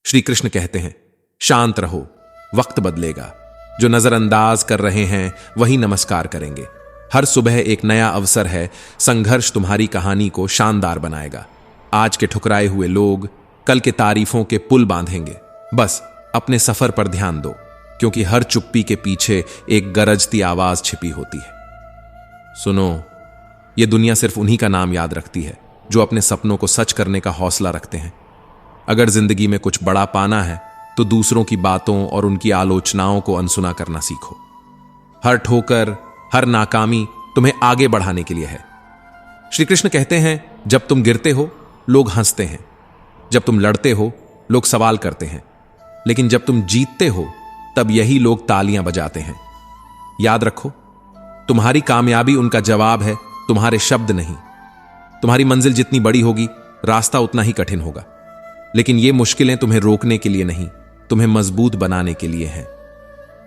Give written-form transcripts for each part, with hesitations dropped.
श्री कृष्ण कहते हैं, शांत रहो, वक्त बदलेगा। जो नजरअंदाज कर रहे हैं वही नमस्कार करेंगे। हर सुबह एक नया अवसर है। संघर्ष तुम्हारी कहानी को शानदार बनाएगा। आज के ठुकराए हुए लोग कल के तारीफों के पुल बांधेंगे। बस अपने सफर पर ध्यान दो, क्योंकि हर चुप्पी के पीछे एक गरजती आवाज छिपी होती है। सुनो, ये दुनिया सिर्फ उन्हीं का नाम याद रखती है जो अपने सपनों को सच करने का हौसला रखते हैं। अगर जिंदगी में कुछ बड़ा पाना है तो दूसरों की बातों और उनकी आलोचनाओं को अनसुना करना सीखो। हर ठोकर, हर नाकामी तुम्हें आगे बढ़ाने के लिए है। श्री कृष्ण कहते हैं, जब तुम गिरते हो लोग हंसते हैं, जब तुम लड़ते हो लोग सवाल करते हैं, लेकिन जब तुम जीतते हो तब यही लोग तालियां बजाते हैं। याद रखो, तुम्हारी कामयाबी उनका जवाब है, तुम्हारे शब्द नहीं। तुम्हारी मंजिल जितनी बड़ी होगी, रास्ता उतना ही कठिन होगा, लेकिन ये मुश्किलें तुम्हें रोकने के लिए नहीं, तुम्हें मजबूत बनाने के लिए हैं।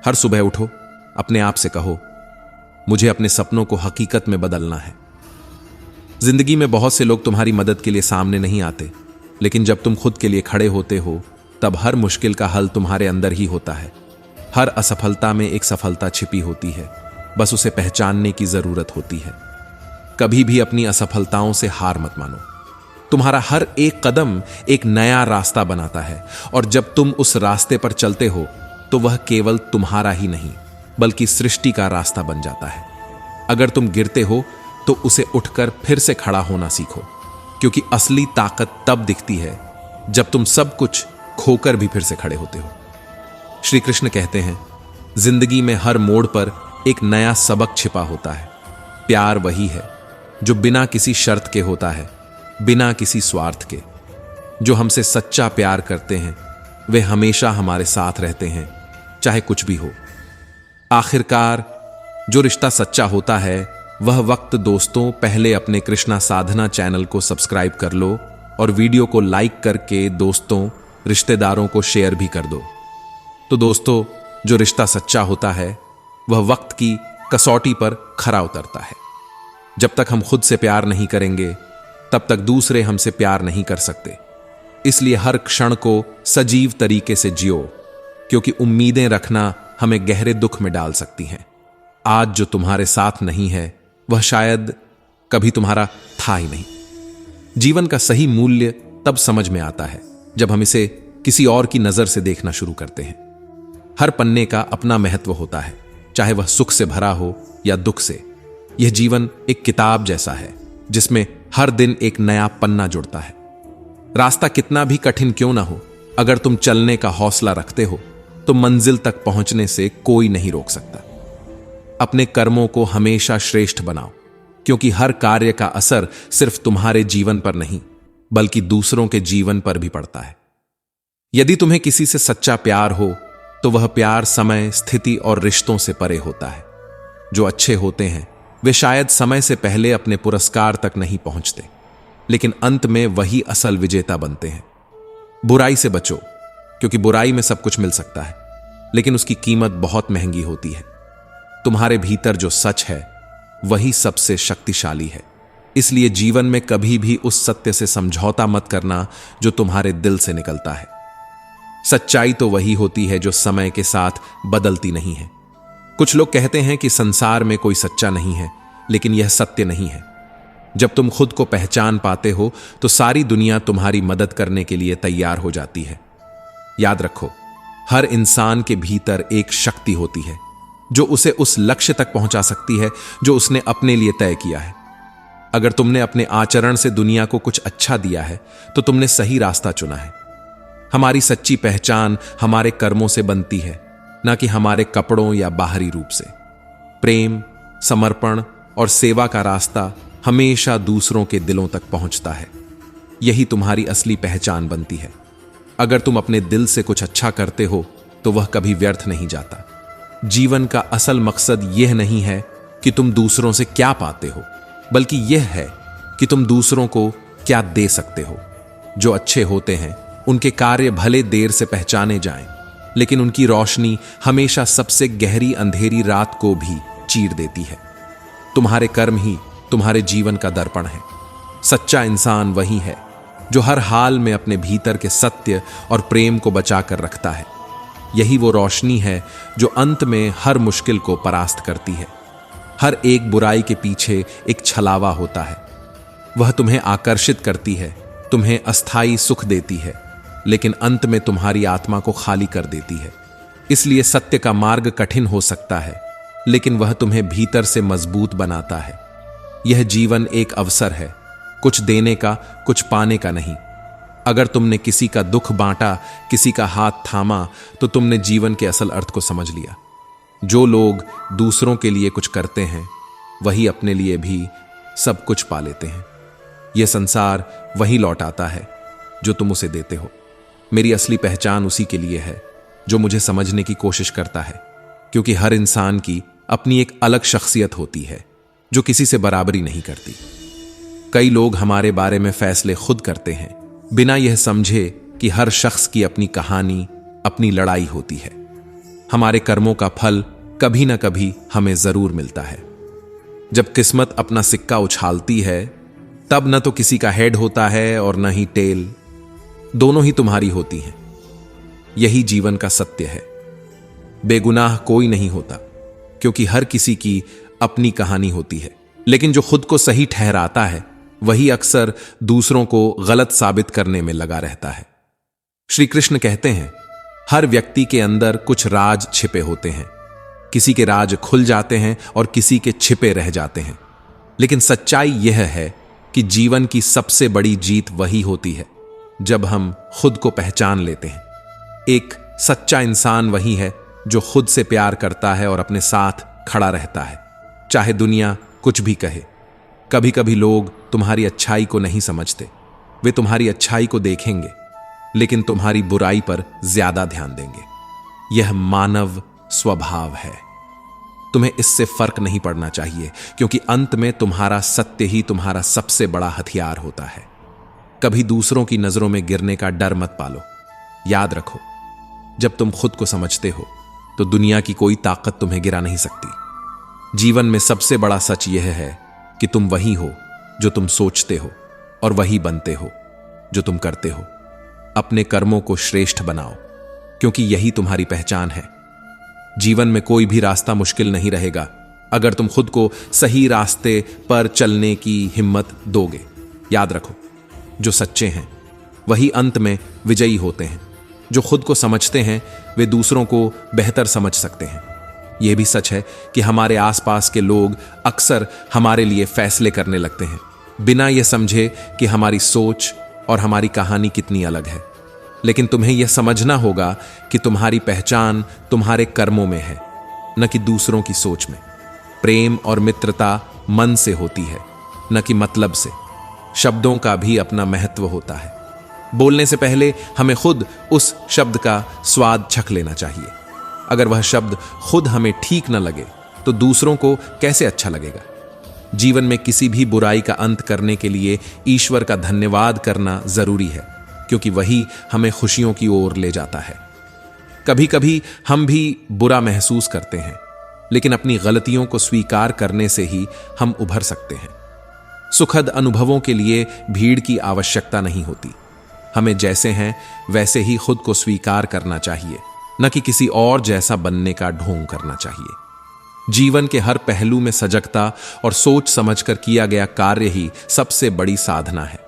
हर सुबह उठो, अपने आप से कहो, मुझे अपने सपनों को हकीकत में बदलना है। जिंदगी में बहुत से लोग तुम्हारी मदद के लिए सामने नहीं आते, लेकिन जब तुम खुद के लिए खड़े होते हो तब हर मुश्किल का हल तुम्हारे अंदर ही होता है। हर असफलता में एक सफलता छिपी होती है, बस उसे पहचानने की जरूरत होती है। कभी भी अपनी असफलताओं से हार मत मानो। तुम्हारा हर एक कदम एक नया रास्ता बनाता है, और जब तुम उस रास्ते पर चलते हो तो वह केवल तुम्हारा ही नहीं बल्कि सृष्टि का रास्ता बन जाता है। अगर तुम गिरते हो तो उसे उठकर फिर से खड़ा होना सीखो, क्योंकि असली ताकत तब दिखती है जब तुम सब कुछ खोकर भी फिर से खड़े होते हो। श्री कृष्ण कहते हैं, जिंदगी में हर मोड़ पर एक नया सबक छिपा होता है। प्यार वही है जो बिना किसी शर्त के होता है, बिना किसी स्वार्थ के। जो हमसे सच्चा प्यार करते हैं वे हमेशा हमारे साथ रहते हैं, चाहे कुछ भी हो। आखिरकार जो रिश्ता सच्चा होता है वह वक्त। दोस्तों, पहले अपने कृष्णा साधना चैनल को सब्सक्राइब कर लो और वीडियो को लाइक करके दोस्तों, रिश्तेदारों को शेयर भी कर दो। तो दोस्तों, जो रिश्ता सच्चा होता है वह वक्त की कसौटी पर खरा उतरता है। जब तक हम खुद से प्यार नहीं करेंगे तब तक दूसरे हमसे प्यार नहीं कर सकते। इसलिए हर क्षण को सजीव तरीके से जियो, क्योंकि उम्मीदें रखना हमें गहरे दुख में डाल सकती हैं। आज जो तुम्हारे साथ नहीं है वह शायद कभी तुम्हारा था ही नहीं। जीवन का सही मूल्य तब समझ में आता है जब हम इसे किसी और की नजर से देखना शुरू करते हैं। हर पन्ने का अपना महत्व होता है, चाहे वह सुख से भरा हो या दुख से। यह जीवन एक किताब जैसा है जिसमें हर दिन एक नया पन्ना जुड़ता है। रास्ता कितना भी कठिन क्यों ना हो, अगर तुम चलने का हौसला रखते हो तो मंजिल तक पहुंचने से कोई नहीं रोक सकता। अपने कर्मों को हमेशा श्रेष्ठ बनाओ, क्योंकि हर कार्य का असर सिर्फ तुम्हारे जीवन पर नहीं बल्कि दूसरों के जीवन पर भी पड़ता है। यदि तुम्हें किसी से सच्चा प्यार हो तो वह प्यार समय, स्थिति और रिश्तों से परे होता है। जो अच्छे होते हैं वे शायद समय से पहले अपने पुरस्कार तक नहीं पहुंचते, लेकिन अंत में वही असल विजेता बनते हैं। बुराई से बचो, क्योंकि बुराई में सब कुछ मिल सकता है, लेकिन उसकी कीमत बहुत महंगी होती है। तुम्हारे भीतर जो सच है वही सबसे शक्तिशाली है। इसलिए जीवन में कभी भी उस सत्य से समझौता मत करना जो तुम्हारे दिल से निकलता है। सच्चाई तो वही होती है जो समय के साथ बदलती नहीं है। कुछ लोग कहते हैं कि संसार में कोई सच्चा नहीं है, लेकिन यह सत्य नहीं है। जब तुम खुद को पहचान पाते हो तो सारी दुनिया तुम्हारी मदद करने के लिए तैयार हो जाती है। याद रखो, हर इंसान के भीतर एक शक्ति होती है जो उसे उस लक्ष्य तक पहुंचा सकती है जो उसने अपने लिए तय किया है। अगर तुमने अपने आचरण से दुनिया को कुछ अच्छा दिया है तो तुमने सही रास्ता चुना है। हमारी सच्ची पहचान हमारे कर्मों से बनती है, ना कि हमारे कपड़ों या बाहरी रूप से। प्रेम, समर्पण और सेवा का रास्ता हमेशा दूसरों के दिलों तक पहुंचता है। यही तुम्हारी असली पहचान बनती है। अगर तुम अपने दिल से कुछ अच्छा करते हो तो वह कभी व्यर्थ नहीं जाता। जीवन का असल मकसद यह नहीं है कि तुम दूसरों से क्या पाते हो, बल्कि यह है कि तुम दूसरों को क्या दे सकते हो। जो अच्छे होते हैं उनके कार्य भले देर से पहचाने जाएं, लेकिन उनकी रोशनी हमेशा सबसे गहरी अंधेरी रात को भी चीर देती है। तुम्हारे कर्म ही तुम्हारे जीवन का दर्पण है। सच्चा इंसान वही है जो हर हाल में अपने भीतर के सत्य और प्रेम को बचा कर रखता है। यही वो रोशनी है जो अंत में हर मुश्किल को परास्त करती है। हर एक बुराई के पीछे एक छलावा होता है। वह तुम्हें आकर्षित करती है, तुम्हें अस्थायी सुख देती है, लेकिन अंत में तुम्हारी आत्मा को खाली कर देती है। इसलिए सत्य का मार्ग कठिन हो सकता है, लेकिन वह तुम्हें भीतर से मजबूत बनाता है। यह जीवन एक अवसर है, कुछ देने का, कुछ पाने का नहीं। अगर तुमने किसी का दुख बांटा, किसी का हाथ थामा, तो तुमने जीवन के असल अर्थ को समझ लिया। जो लोग दूसरों के लिए कुछ करते हैं, वही अपने लिए भी सब कुछ पा लेते हैं। यह संसार वही लौटाता है जो तुम उसे देते हो। मेरी असली पहचान उसी के लिए है जो मुझे समझने की कोशिश करता है, क्योंकि हर इंसान की अपनी एक अलग शख्सियत होती है जो किसी से बराबरी नहीं करती। कई लोग हमारे बारे में फैसले खुद करते हैं, बिना यह समझे कि हर शख्स की अपनी कहानी, अपनी लड़ाई होती है। हमारे कर्मों का फल कभी ना कभी हमें जरूर मिलता है। जब किस्मत अपना सिक्का उछालती है, तब न तो किसी का हेड होता है और न ही टेल, दोनों ही तुम्हारी होती हैं। यही जीवन का सत्य है। बेगुनाह कोई नहीं होता, क्योंकि हर किसी की अपनी कहानी होती है। लेकिन जो खुद को सही ठहराता है, वही अक्सर दूसरों को गलत साबित करने में लगा रहता है। श्री कृष्ण कहते हैं, हर व्यक्ति के अंदर कुछ राज छिपे होते हैं। किसी के राज खुल जाते हैं और किसी के छिपे रह जाते हैं। लेकिन सच्चाई यह है कि जीवन की सबसे बड़ी जीत वही होती है जब हम खुद को पहचान लेते हैं। एक सच्चा इंसान वही है जो खुद से प्यार करता है और अपने साथ खड़ा रहता है, चाहे दुनिया कुछ भी कहे। कभी कभी लोग तुम्हारी अच्छाई को नहीं समझते। वे तुम्हारी अच्छाई को देखेंगे, लेकिन तुम्हारी बुराई पर ज्यादा ध्यान देंगे। यह मानव स्वभाव है। तुम्हें इससे फर्क नहीं पड़ना चाहिए, क्योंकि अंत में तुम्हारा सत्य ही तुम्हारा सबसे बड़ा हथियार होता है। कभी दूसरों की नजरों में गिरने का डर मत पालो। याद रखो, जब तुम खुद को समझते हो तो दुनिया की कोई ताकत तुम्हें गिरा नहीं सकती। जीवन में सबसे बड़ा सच यह है कि तुम वही हो जो तुम सोचते हो, और वही बनते हो जो तुम करते हो। अपने कर्मों को श्रेष्ठ बनाओ, क्योंकि यही तुम्हारी पहचान है। जीवन में कोई भी रास्ता मुश्किल नहीं रहेगा अगर तुम खुद को सही रास्ते पर चलने की हिम्मत दोगे। याद रखो, जो सच्चे हैं वही अंत में विजयी होते हैं। जो खुद को समझते हैं वे दूसरों को बेहतर समझ सकते हैं। यह भी सच है कि हमारे आसपास के लोग अक्सर हमारे लिए फैसले करने लगते हैं, बिना यह समझे कि हमारी सोच और हमारी कहानी कितनी अलग है। लेकिन तुम्हें यह समझना होगा कि तुम्हारी पहचान तुम्हारे कर्मों में है, न कि दूसरों की सोच में। प्रेम और मित्रता मन से होती है, न कि मतलब से। शब्दों का भी अपना महत्व होता है। बोलने से पहले हमें खुद उस शब्द का स्वाद चख लेना चाहिए। अगर वह शब्द खुद हमें ठीक न लगे तो दूसरों को कैसे अच्छा लगेगा। जीवन में किसी भी बुराई का अंत करने के लिए ईश्वर का धन्यवाद करना जरूरी है, क्योंकि वही हमें खुशियों की ओर ले जाता है। कभी कभी हम भी बुरा महसूस करते हैं, लेकिन अपनी गलतियों को स्वीकार करने से ही हम उभर सकते हैं। सुखद अनुभवों के लिए भीड़ की आवश्यकता नहीं होती। हमें जैसे हैं वैसे ही खुद को स्वीकार करना चाहिए, न कि किसी और जैसा बनने का ढोंग करना चाहिए। जीवन के हर पहलू में सजगता और सोच समझकर किया गया कार्य ही सबसे बड़ी साधना है।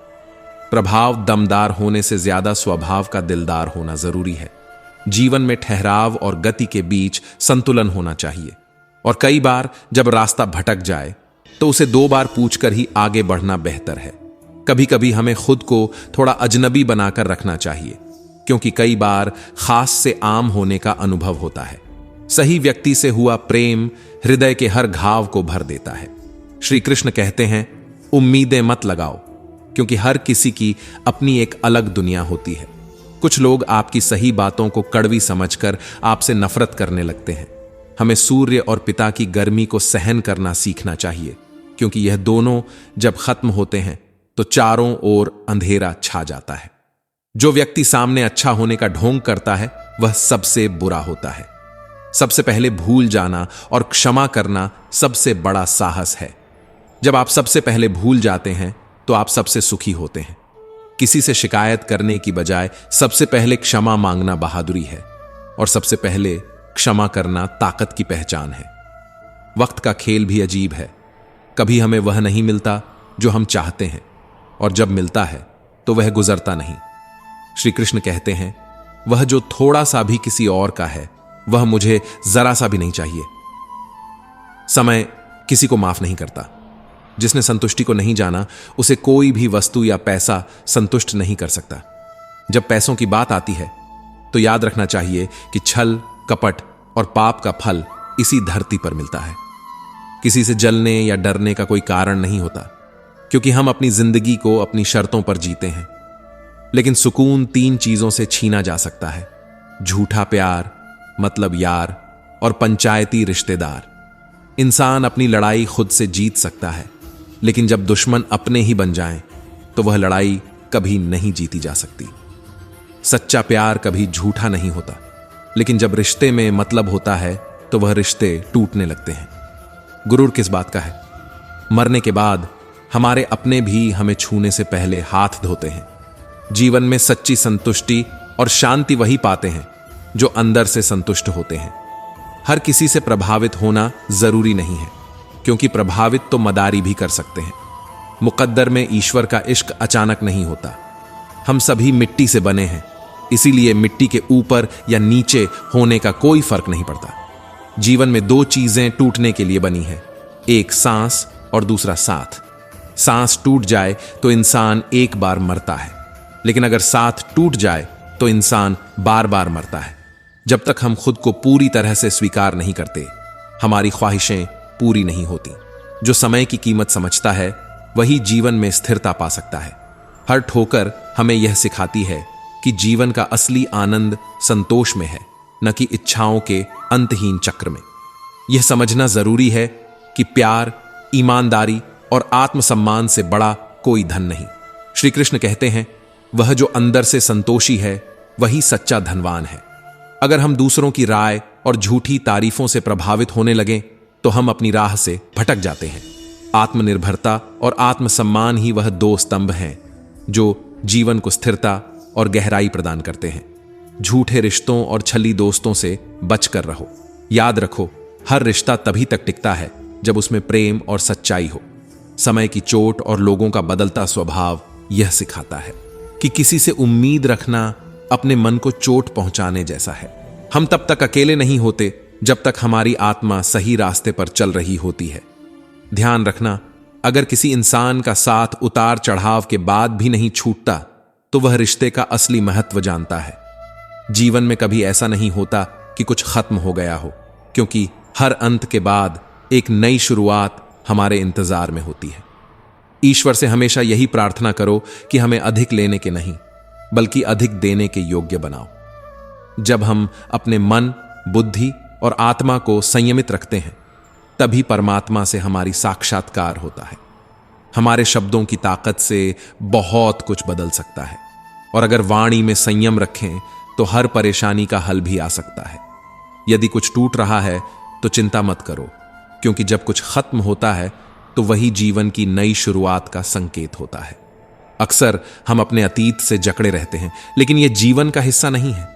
प्रभाव दमदार होने से ज्यादा स्वभाव का दिलदार होना जरूरी है। जीवन में ठहराव और गति के बीच संतुलन होना चाहिए, और कई बार जब रास्ता भटक जाए तो उसे 2 बार पूछकर ही आगे बढ़ना बेहतर है। कभी कभी हमें खुद को थोड़ा अजनबी बनाकर रखना चाहिए, क्योंकि कई बार खास से आम होने का अनुभव होता है। सही व्यक्ति से हुआ प्रेम हृदय के हर घाव को भर देता है। श्री कृष्ण कहते हैं, उम्मीदें मत लगाओ, क्योंकि हर किसी की अपनी एक अलग दुनिया होती है। कुछ लोग आपकी सही बातों को कड़वी समझकर आपसे नफरत करने लगते हैं। हमें सूर्य और पिता की गर्मी को सहन करना सीखना चाहिए, क्योंकि यह दोनों जब खत्म होते हैं तो चारों ओर अंधेरा छा जाता है। जो व्यक्ति सामने अच्छा होने का ढोंग करता है वह सबसे बुरा होता है। सबसे पहले भूल जाना और क्षमा करना सबसे बड़ा साहस है। जब आप सबसे पहले भूल जाते हैं तो आप सबसे सुखी होते हैं। किसी से शिकायत करने की बजाय सबसे पहले क्षमा मांगना बहादुरी है, और सबसे पहले क्षमा करना ताकत की पहचान है। वक्त का खेल भी अजीब है। कभी हमें वह नहीं मिलता जो हम चाहते हैं, और जब मिलता है तो वह गुजरता नहीं। श्री कृष्ण कहते हैं, वह जो थोड़ा सा भी किसी और का है वह मुझे जरा सा भी नहीं चाहिए। समय किसी को माफ नहीं करता। जिसने संतुष्टि को नहीं जाना, उसे कोई भी वस्तु या पैसा संतुष्ट नहीं कर सकता। जब पैसों की बात आती है तो याद रखना चाहिए कि छल, कपट और पाप का फल इसी धरती पर मिलता है। किसी से जलने या डरने का कोई कारण नहीं होता, क्योंकि हम अपनी जिंदगी को अपनी शर्तों पर जीते हैं। लेकिन सुकून 3 चीजों से छीना जा सकता है: झूठा प्यार, मतलब यार, और पंचायती रिश्तेदार। इंसान अपनी लड़ाई खुद से जीत सकता है, लेकिन जब दुश्मन अपने ही बन जाएं, तो वह लड़ाई कभी नहीं जीती जा सकती। सच्चा प्यार कभी झूठा नहीं होता, लेकिन जब रिश्ते में मतलब होता है तो वह रिश्ते टूटने लगते हैं। गुरूर किस बात का है? मरने के बाद हमारे अपने भी हमें छूने से पहले हाथ धोते हैं। जीवन में सच्ची संतुष्टि और शांति वही पाते हैं जो अंदर से संतुष्ट होते हैं। हर किसी से प्रभावित होना जरूरी नहीं है, क्योंकि प्रभावित तो मदारी भी कर सकते हैं। मुकद्दर में ईश्वर का इश्क अचानक नहीं होता। हम सभी मिट्टी से बने हैं, इसीलिए मिट्टी के ऊपर या नीचे होने का कोई फर्क नहीं पड़ता। जीवन में 2 चीजें टूटने के लिए बनी है, एक सांस और दूसरा साथ। सांस टूट जाए तो इंसान एक बार मरता है, लेकिन अगर साथ टूट जाए तो इंसान बार बार मरता है। जब तक हम खुद को पूरी तरह से स्वीकार नहीं करते, हमारी ख्वाहिशें पूरी नहीं होती। जो समय की कीमत समझता है वही जीवन में स्थिरता पा सकता है। हर ठोकर हमें यह सिखाती है कि जीवन का असली आनंद संतोष में है, न कि इच्छाओं के अंतहीन चक्र में। यह समझना जरूरी है कि प्यार, ईमानदारी और आत्मसम्मान से बड़ा कोई धन नहीं। श्री कृष्ण कहते हैं, वह जो अंदर से संतोषी है वही सच्चा धनवान है। अगर हम दूसरों की राय और झूठी तारीफों से प्रभावित होने लगें तो हम अपनी राह से भटक जाते हैं। आत्मनिर्भरता और आत्मसम्मान ही वह 2 स्तंभ हैं जो जीवन को स्थिरता और गहराई प्रदान करते हैं। झूठे रिश्तों और छली दोस्तों से बचकर रहो। याद रखो, हर रिश्ता तभी तक टिकता है जब उसमें प्रेम और सच्चाई हो। समय की चोट और लोगों का बदलता स्वभाव यह सिखाता है कि किसी से उम्मीद रखना अपने मन को चोट पहुंचाने जैसा है। हम तब तक अकेले नहीं होते जब तक हमारी आत्मा सही रास्ते पर चल रही होती है। ध्यान रखना, अगर किसी इंसान का साथ उतार चढ़ाव के बाद भी नहीं छूटता तो वह रिश्ते का असली महत्व जानता है। जीवन में कभी ऐसा नहीं होता कि कुछ खत्म हो गया हो, क्योंकि हर अंत के बाद एक नई शुरुआत हमारे इंतजार में होती है। ईश्वर से हमेशा यही प्रार्थना करो कि हमें अधिक लेने के नहीं, बल्कि अधिक देने के योग्य बनाओ। जब हम अपने मन, बुद्धि और आत्मा को संयमित रखते हैं, तभी परमात्मा से हमारी साक्षात्कार होता है। हमारे शब्दों की ताकत से बहुत कुछ बदल सकता है, और अगर वाणी में संयम रखें तो हर परेशानी का हल भी आ सकता है। यदि कुछ टूट रहा है तो चिंता मत करो, क्योंकि जब कुछ खत्म होता है तो वही जीवन की नई शुरुआत का संकेत होता है। अक्सर हम अपने अतीत से जकड़े रहते हैं, लेकिन यह जीवन का हिस्सा नहीं है।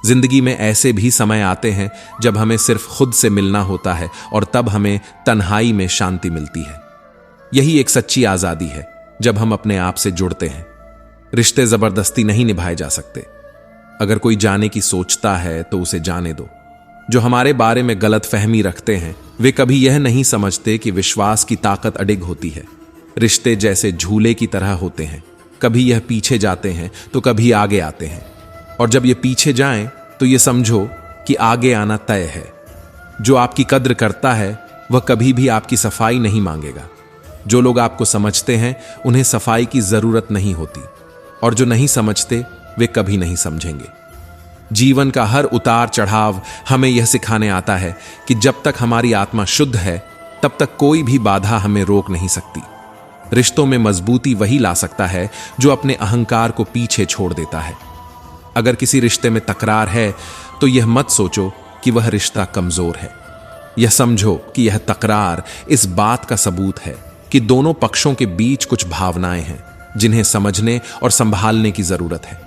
जिंदगी में ऐसे भी समय आते हैं जब हमें सिर्फ खुद से मिलना होता है, और तब हमें तन्हाई में शांति मिलती है। यही एक सच्ची आजादी है, जब हम अपने आप से जुड़ते हैं। रिश्ते जबरदस्ती नहीं निभाए जा सकते। अगर कोई जाने की सोचता है तो उसे जाने दो। जो हमारे बारे में गलत फहमी रखते हैं वे कभी यह नहीं समझते कि विश्वास की ताकत अडिग होती है। रिश्ते जैसे झूले की तरह होते हैं, कभी यह पीछे जाते हैं तो कभी आगे आते हैं, और जब ये पीछे जाएं तो ये समझो कि आगे आना तय है। जो आपकी कद्र करता है वह कभी भी आपकी सफाई नहीं मांगेगा। जो लोग आपको समझते हैं उन्हें सफाई की जरूरत नहीं होती, और जो नहीं समझते वे कभी नहीं समझेंगे। जीवन का हर उतार चढ़ाव हमें यह सिखाने आता है कि जब तक हमारी आत्मा शुद्ध है तब तक कोई भी बाधा हमें रोक नहीं सकती। रिश्तों में मजबूती वही ला सकता है जो अपने अहंकार को पीछे छोड़ देता है। अगर किसी रिश्ते में तकरार है तो यह मत सोचो कि वह रिश्ता कमजोर है। यह समझो कि यह तकरार इस बात का सबूत है कि दोनों पक्षों के बीच कुछ भावनाएं हैं। जिन्हें समझने और संभालने की जरूरत है।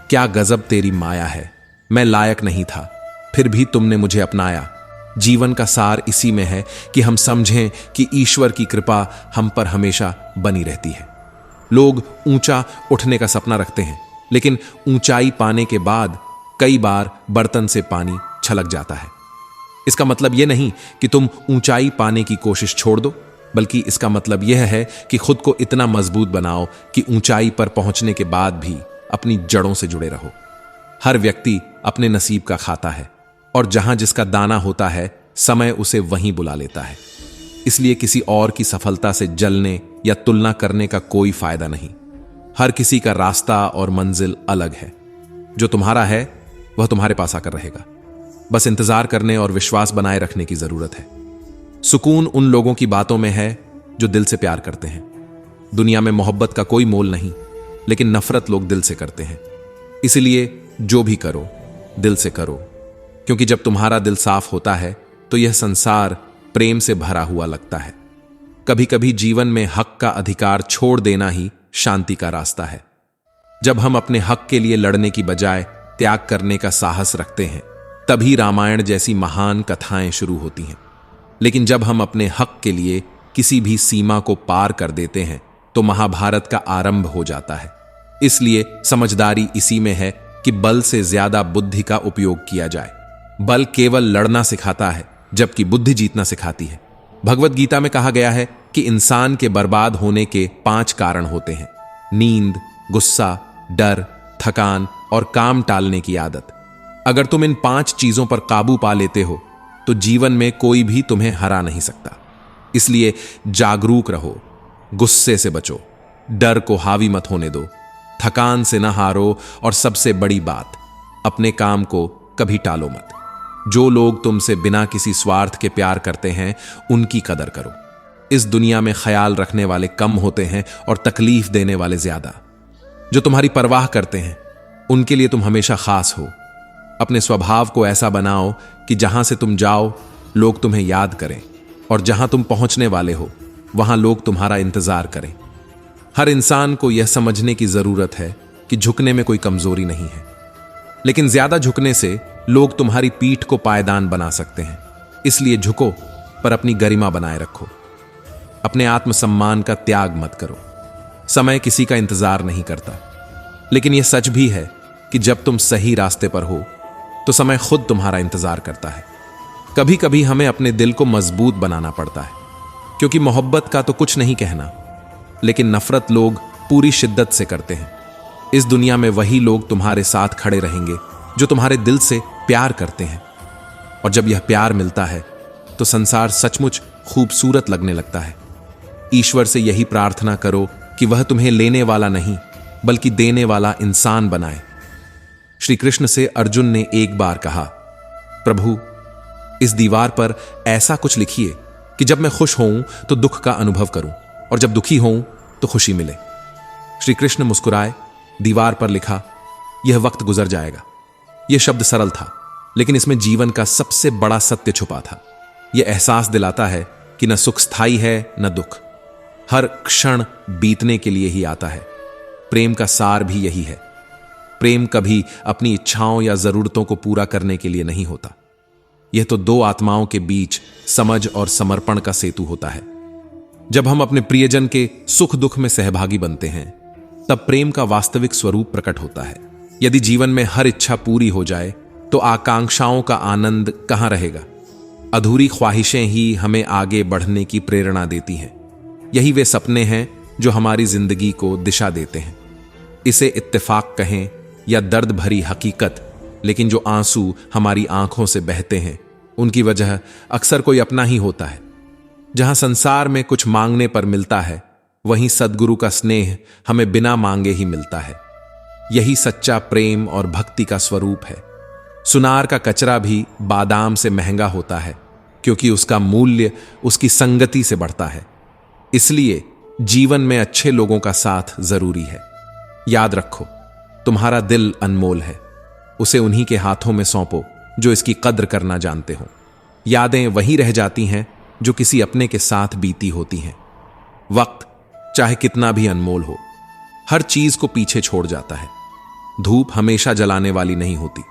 क्या गजब तेरी माया है। मैं लायक नहीं था, फिर भी तुमने मुझे अपनाया। जीवन का सार इसी में है कि हम समझें कि ईश्वर की कृपा हम पर हमेशा बनी रहती है। लोग ऊंचा उठने का सपना रखते हैं, लेकिन ऊंचाई पाने के बाद कई बार बर्तन से पानी छलक जाता है। इसका मतलब यह नहीं कि तुम ऊंचाई पाने की कोशिश छोड़ दो, बल्कि इसका मतलब यह है कि खुद को इतना मजबूत बनाओ कि ऊंचाई पर पहुंचने के बाद भी अपनी जड़ों से जुड़े रहो। हर व्यक्ति अपने नसीब का खाता है, और जहां जिसका दाना होता है समय उसे वहीं बुला लेता है। इसलिए किसी और की सफलता से जलने या तुलना करने का कोई फायदा नहीं। हर किसी का रास्ता और मंजिल अलग है। जो तुम्हारा है वह तुम्हारे पास आकर रहेगा। बस इंतजार करने और विश्वास बनाए रखने की जरूरत है। सुकून उन लोगों की बातों में है जो दिल से प्यार करते हैं। दुनिया में मोहब्बत का कोई मोल नहीं, लेकिन नफरत लोग दिल से करते हैं। इसलिए जो भी करो दिल से करो, क्योंकि जब तुम्हारा दिल साफ होता है तो यह संसार प्रेम से भरा हुआ लगता है। कभी कभी जीवन में हक का अधिकार छोड़ देना ही शांति का रास्ता है। जब हम अपने हक के लिए लड़ने की बजाय त्याग करने का साहस रखते हैं, तभी रामायण जैसी महान कथाएं शुरू होती हैं। लेकिन जब हम अपने हक के लिए किसी भी सीमा को पार कर देते हैं तो महाभारत का आरंभ हो जाता है। इसलिए समझदारी इसी में है कि बल से ज्यादा बुद्धि का उपयोग किया जाए। बल केवल लड़ना सिखाता है, जबकि बुद्धि जीतना सिखाती है। भगवत गीता में कहा गया है कि इंसान के बर्बाद होने के 5 कारण होते हैं: नींद, गुस्सा, डर, थकान और काम टालने की आदत। अगर तुम इन 5 चीजों पर काबू पा लेते हो तो जीवन में कोई भी तुम्हें हरा नहीं सकता। इसलिए जागरूक रहो, गुस्से से बचो, डर को हावी मत होने दो, थकान से न हारो, और सबसे बड़ी बात, अपने काम को कभी टालो मत। जो लोग तुमसे बिना किसी स्वार्थ के प्यार करते हैं उनकी कदर करो। इस दुनिया में ख्याल रखने वाले कम होते हैं और तकलीफ देने वाले ज्यादा। जो तुम्हारी परवाह करते हैं उनके लिए तुम हमेशा खास हो। अपने स्वभाव को ऐसा बनाओ कि जहां से तुम जाओ लोग तुम्हें याद करें, और जहां तुम पहुंचने वाले हो वहां लोग तुम्हारा इंतजार करें। हर इंसान को यह समझने की जरूरत है कि झुकने में कोई कमजोरी नहीं है, लेकिन ज्यादा झुकने से लोग तुम्हारी पीठ को पायदान बना सकते हैं। इसलिए झुको, पर अपनी गरिमा बनाए रखो। अपने आत्मसम्मान का त्याग मत करो। समय किसी का इंतजार नहीं करता, लेकिन यह सच भी है कि जब तुम सही रास्ते पर हो तो समय खुद तुम्हारा इंतजार करता है। कभी कभी हमें अपने दिल को मजबूत बनाना पड़ता है, क्योंकि मोहब्बत का तो कुछ नहीं कहना, लेकिन नफरत लोग पूरी शिद्दत से करते हैं। इस दुनिया में वही लोग तुम्हारे साथ खड़े रहेंगे जो तुम्हारे दिल से प्यार करते हैं, और जब यह प्यार मिलता है तो संसार सचमुच खूबसूरत लगने लगता है। ईश्वर से यही प्रार्थना करो कि वह तुम्हें लेने वाला नहीं बल्कि देने वाला इंसान बनाए। श्री कृष्ण से अर्जुन ने एक बार कहा, प्रभु इस दीवार पर ऐसा कुछ लिखिए कि जब मैं खुश होऊं तो दुख का अनुभव करूं, और जब दुखी होऊं तो खुशी मिले। श्री कृष्ण मुस्कुराए, दीवार पर लिखा, यह वक्त गुजर जाएगा। यह शब्द सरल था, लेकिन इसमें जीवन का सबसे बड़ा सत्य छुपा था। यह एहसास दिलाता है कि न सुख स्थायी है न दुख, हर क्षण बीतने के लिए ही आता है। प्रेम का सार भी यही है। प्रेम कभी अपनी इच्छाओं या जरूरतों को पूरा करने के लिए नहीं होता। यह तो 2 आत्माओं के बीच समझ और समर्पण का सेतु होता है। जब हम अपने प्रियजन के सुख दुख में सहभागी बनते हैं, तब प्रेम का वास्तविक स्वरूप प्रकट होता है। यदि जीवन में हर इच्छा पूरी हो जाए तो आकांक्षाओं का आनंद कहां रहेगा। अधूरी ख्वाहिशें ही हमें आगे बढ़ने की प्रेरणा देती हैं। यही वे सपने हैं जो हमारी जिंदगी को दिशा देते हैं। इसे इत्तेफाक कहें या दर्द भरी हकीकत, लेकिन जो आंसू हमारी आंखों से बहते हैं उनकी वजह अक्सर कोई अपना ही होता है। जहां संसार में कुछ मांगने पर मिलता है, वहीं सद्गुरु का स्नेह हमें बिना मांगे ही मिलता है। यही सच्चा प्रेम और भक्ति का स्वरूप है। सुनार का कचरा भी बादाम से महंगा होता है, क्योंकि उसका मूल्य उसकी संगति से बढ़ता है। इसलिए जीवन में अच्छे लोगों का साथ जरूरी है। याद रखो, तुम्हारा दिल अनमोल है। उसे उन्हीं के हाथों में सौंपो जो इसकी कद्र करना जानते हो। यादें वही रह जाती हैं जो किसी अपने के साथ बीती होती हैं। वक्त चाहे कितना भी अनमोल हो, हर चीज को पीछे छोड़ जाता है। धूप हमेशा जलाने वाली नहीं होती,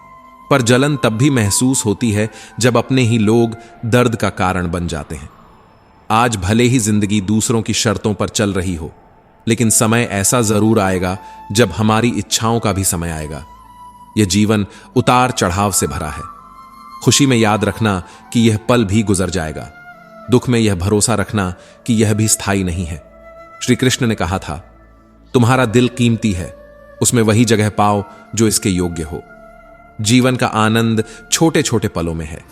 पर जलन तब भी महसूस होती है जब अपने ही लोग दर्द का कारण बन जाते हैं। आज भले ही जिंदगी दूसरों की शर्तों पर चल रही हो, लेकिन समय ऐसा जरूर आएगा जब हमारी इच्छाओं का भी समय आएगा। यह जीवन उतार चढ़ाव से भरा है। खुशी में याद रखना कि यह पल भी गुजर जाएगा, दुख में यह भरोसा रखना कि यह भी स्थायी नहीं है। श्री कृष्ण ने कहा था, तुम्हारा दिल कीमती है, उसमें वही जगह पाओ जो इसके योग्य हो। जीवन का आनंद छोटे छोटे पलों में है,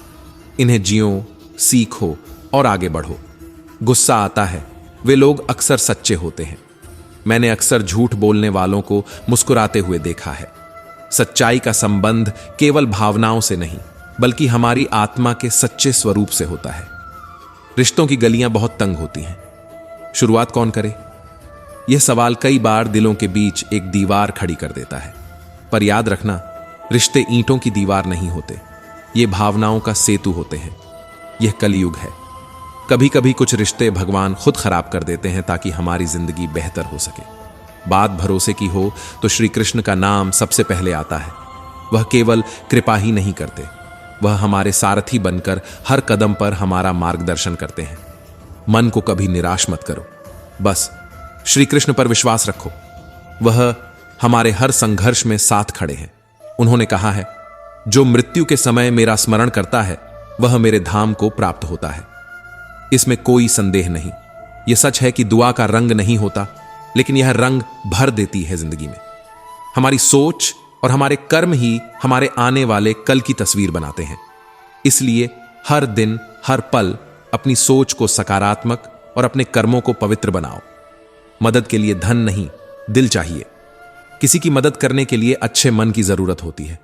इन्हें जियो, सीखो और आगे बढ़ो। गुस्सा आता है, वे लोग अक्सर सच्चे होते हैं। मैंने अक्सर झूठ बोलने वालों को मुस्कुराते हुए देखा है। सच्चाई का संबंध केवल भावनाओं से नहीं, बल्कि हमारी आत्मा के सच्चे स्वरूप से होता है। रिश्तों की गलियां बहुत तंग होती हैं, शुरुआत कौन करे? यह सवाल कई बार दिलों के बीच एक दीवार खड़ी कर देता है। पर याद रखना, रिश्ते ईंटों की दीवार नहीं होते, ये भावनाओं का सेतु होते हैं। यह कलयुग है। कभी कभी कुछ रिश्ते भगवान खुद खराब कर देते हैं ताकि हमारी जिंदगी बेहतर हो सके। बात भरोसे की हो तो श्री कृष्ण का नाम सबसे पहले आता है। वह केवल कृपा ही नहीं करते, वह हमारे सारथी बनकर हर कदम पर हमारा मार्गदर्शन करते हैं। मन को कभी निराश मत करो, बस श्री कृष्ण पर विश्वास रखो। वह हमारे हर संघर्ष में साथ खड़े हैं। उन्होंने कहा है, जो मृत्यु के समय मेरा स्मरण करता है वह मेरे धाम को प्राप्त होता है। इसमें कोई संदेह नहीं। यह सच है कि दुआ का रंग नहीं होता, लेकिन यह रंग भर देती है जिंदगी में। हमारी सोच और हमारे कर्म ही हमारे आने वाले कल की तस्वीर बनाते हैं। इसलिए हर दिन, हर पल अपनी सोच को सकारात्मक और अपने कर्मों को पवित्र बनाओ। मदद के लिए धन नहीं, दिल चाहिए। किसी की मदद करने के लिए अच्छे मन की जरूरत होती है।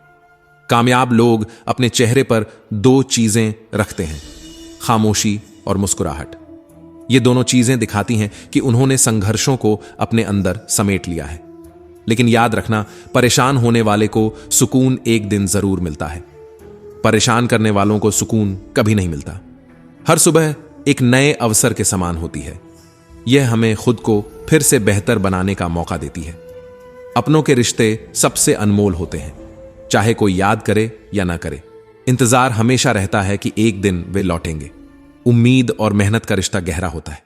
कामयाब लोग अपने चेहरे पर दो चीजें रखते हैं, खामोशी और मुस्कुराहट। ये दोनों चीजें दिखाती हैं कि उन्होंने संघर्षों को अपने अंदर समेट लिया है। लेकिन याद रखना, परेशान होने वाले को सुकून एक दिन जरूर मिलता है, परेशान करने वालों को सुकून कभी नहीं मिलता। हर सुबह एक नए अवसर के समान होती है। यह हमें खुद को फिर से बेहतर बनाने का मौका देती है। अपनों के रिश्ते सबसे अनमोल होते हैं, चाहे कोई याद करे या ना करे। इंतजार हमेशा रहता है कि एक दिन वे लौटेंगे। उम्मीद और मेहनत का रिश्ता गहरा होता है।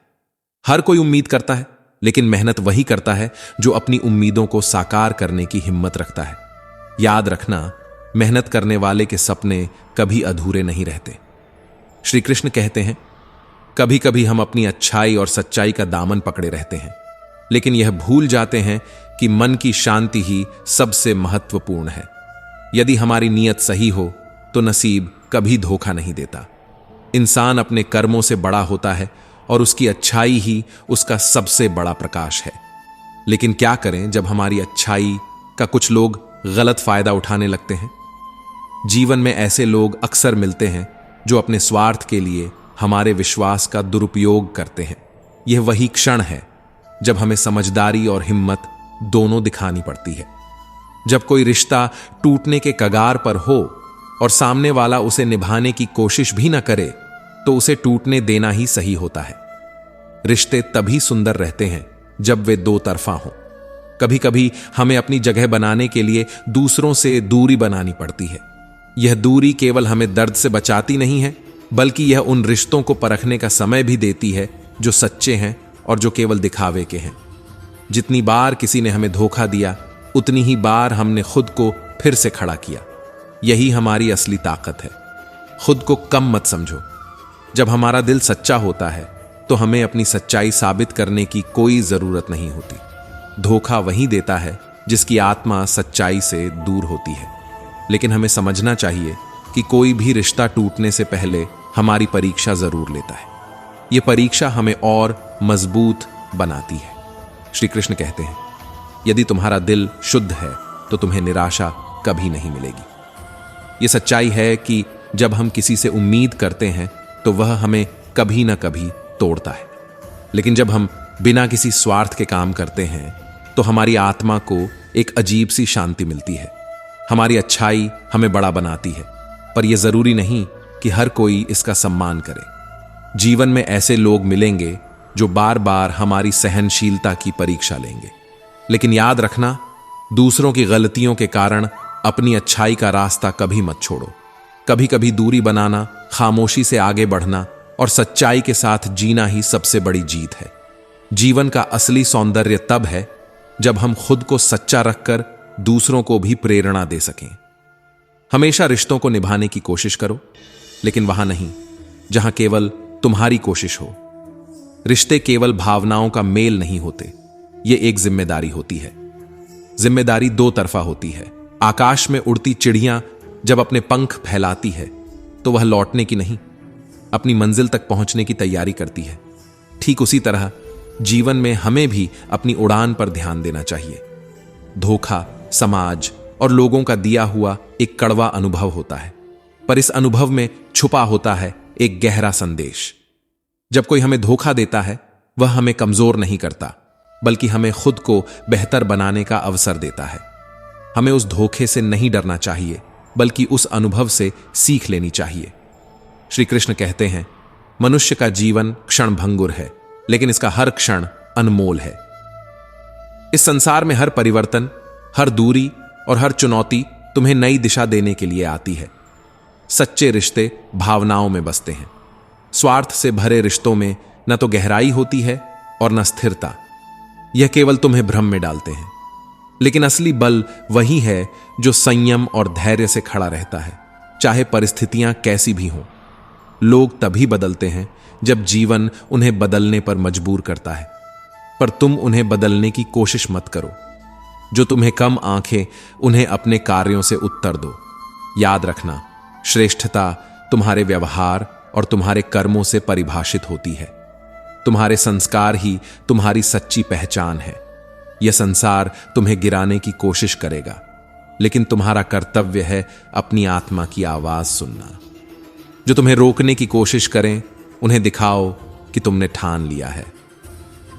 हर कोई उम्मीद करता है, लेकिन मेहनत वही करता है जो अपनी उम्मीदों को साकार करने की हिम्मत रखता है। याद रखना, मेहनत करने वाले के सपने कभी अधूरे नहीं रहते। श्री कृष्ण कहते हैं, कभी कभी हम अपनी अच्छाई और सच्चाई का दामन पकड़े रहते हैं, लेकिन यह भूल जाते हैं कि मन की शांति ही सबसे महत्वपूर्ण है। यदि हमारी नीयत सही हो तो नसीब कभी धोखा नहीं देता। इंसान अपने कर्मों से बड़ा होता है और उसकी अच्छाई ही उसका सबसे बड़ा प्रकाश है। लेकिन क्या करें जब हमारी अच्छाई का कुछ लोग गलत फायदा उठाने लगते हैं? जीवन में ऐसे लोग अक्सर मिलते हैं जो अपने स्वार्थ के लिए हमारे विश्वास का दुरुपयोग करते हैं। यह वही क्षण है जब हमें समझदारी और हिम्मत दोनों दिखानी पड़ती है। जब कोई रिश्ता टूटने के कगार पर हो और सामने वाला उसे निभाने की कोशिश भी न करे, तो उसे टूटने देना ही सही होता है। रिश्ते तभी सुंदर रहते हैं जब वे दो तरफा हों। कभी कभी हमें अपनी जगह बनाने के लिए दूसरों से दूरी बनानी पड़ती है। यह दूरी केवल हमें दर्द से बचाती नहीं है, बल्कि यह उन रिश्तों को परखने का समय भी देती है जो सच्चे हैं और जो केवल दिखावे के हैं। जितनी बार किसी ने हमें धोखा दिया, उतनी ही बार हमने खुद को फिर से खड़ा किया। यही हमारी असली ताकत है। खुद को कम मत समझो। जब हमारा दिल सच्चा होता है तो हमें अपनी सच्चाई साबित करने की कोई जरूरत नहीं होती। धोखा वही देता है जिसकी आत्मा सच्चाई से दूर होती है। लेकिन हमें समझना चाहिए कि कोई भी रिश्ता टूटने से पहले हमारी परीक्षा जरूर लेता है। यह परीक्षा हमें और मजबूत बनाती है। श्री कृष्ण कहते हैं, यदि तुम्हारा दिल शुद्ध है तो तुम्हें निराशा कभी नहीं मिलेगी। यह सच्चाई है कि जब हम किसी से उम्मीद करते हैं तो वह हमें कभी ना कभी तोड़ता है, लेकिन जब हम बिना किसी स्वार्थ के काम करते हैं तो हमारी आत्मा को एक अजीब सी शांति मिलती है। हमारी अच्छाई हमें बड़ा बनाती है, पर यह जरूरी नहीं कि हर कोई इसका सम्मान करे। जीवन में ऐसे लोग मिलेंगे जो बार बार हमारी सहनशीलता की परीक्षा लेंगे, लेकिन याद रखना, दूसरों की गलतियों के कारण अपनी अच्छाई का रास्ता कभी मत छोड़ो। कभी कभी दूरी बनाना, खामोशी से आगे बढ़ना और सच्चाई के साथ जीना ही सबसे बड़ी जीत है। जीवन का असली सौंदर्य तब है जब हम खुद को सच्चा रखकर दूसरों को भी प्रेरणा दे सकें। हमेशा रिश्तों को निभाने की कोशिश करो, लेकिन वहां नहीं जहां केवल तुम्हारी कोशिश हो। रिश्ते केवल भावनाओं का मेल नहीं होते, ये एक जिम्मेदारी होती है। जिम्मेदारी दो तरफा होती है। आकाश में उड़ती चिड़ियां जब अपने पंख फैलाती है तो वह लौटने की नहीं, अपनी मंजिल तक पहुंचने की तैयारी करती है। ठीक उसी तरह जीवन में हमें भी अपनी उड़ान पर ध्यान देना चाहिए। धोखा समाज और लोगों का दिया हुआ एक कड़वा अनुभव होता है, पर इस अनुभव में छुपा होता है एक गहरा संदेश। जब कोई हमें धोखा देता है, वह हमें कमजोर नहीं करता, बल्कि हमें खुद को बेहतर बनाने का अवसर देता है। हमें उस धोखे से नहीं डरना चाहिए, बल्कि उस अनुभव से सीख लेनी चाहिए। श्री कृष्ण कहते हैं, मनुष्य का जीवन क्षणभंगुर है, लेकिन इसका हर क्षण अनमोल है। इस संसार में हर परिवर्तन, हर दूरी और हर चुनौती तुम्हें नई दिशा देने के लिए आती है। सच्चे रिश्ते भावनाओं में बसते हैं। स्वार्थ से भरे रिश्तों में न तो गहराई होती है और न स्थिरता। यह केवल तुम्हें भ्रम में डालते हैं। लेकिन असली बल वही है जो संयम और धैर्य से खड़ा रहता है, चाहे परिस्थितियां कैसी भी हों। लोग तभी बदलते हैं जब जीवन उन्हें बदलने पर मजबूर करता है, पर तुम उन्हें बदलने की कोशिश मत करो। जो तुम्हें कम आंखें, उन्हें अपने कार्यों से उत्तर दो। याद रखना, श्रेष्ठता तुम्हारे व्यवहार और तुम्हारे कर्मों से परिभाषित होती है। तुम्हारे संस्कार ही तुम्हारी सच्ची पहचान है। यह संसार तुम्हें गिराने की कोशिश करेगा, लेकिन तुम्हारा कर्तव्य है अपनी आत्मा की आवाज सुनना। जो तुम्हें रोकने की कोशिश करें, उन्हें दिखाओ कि तुमने ठान लिया है।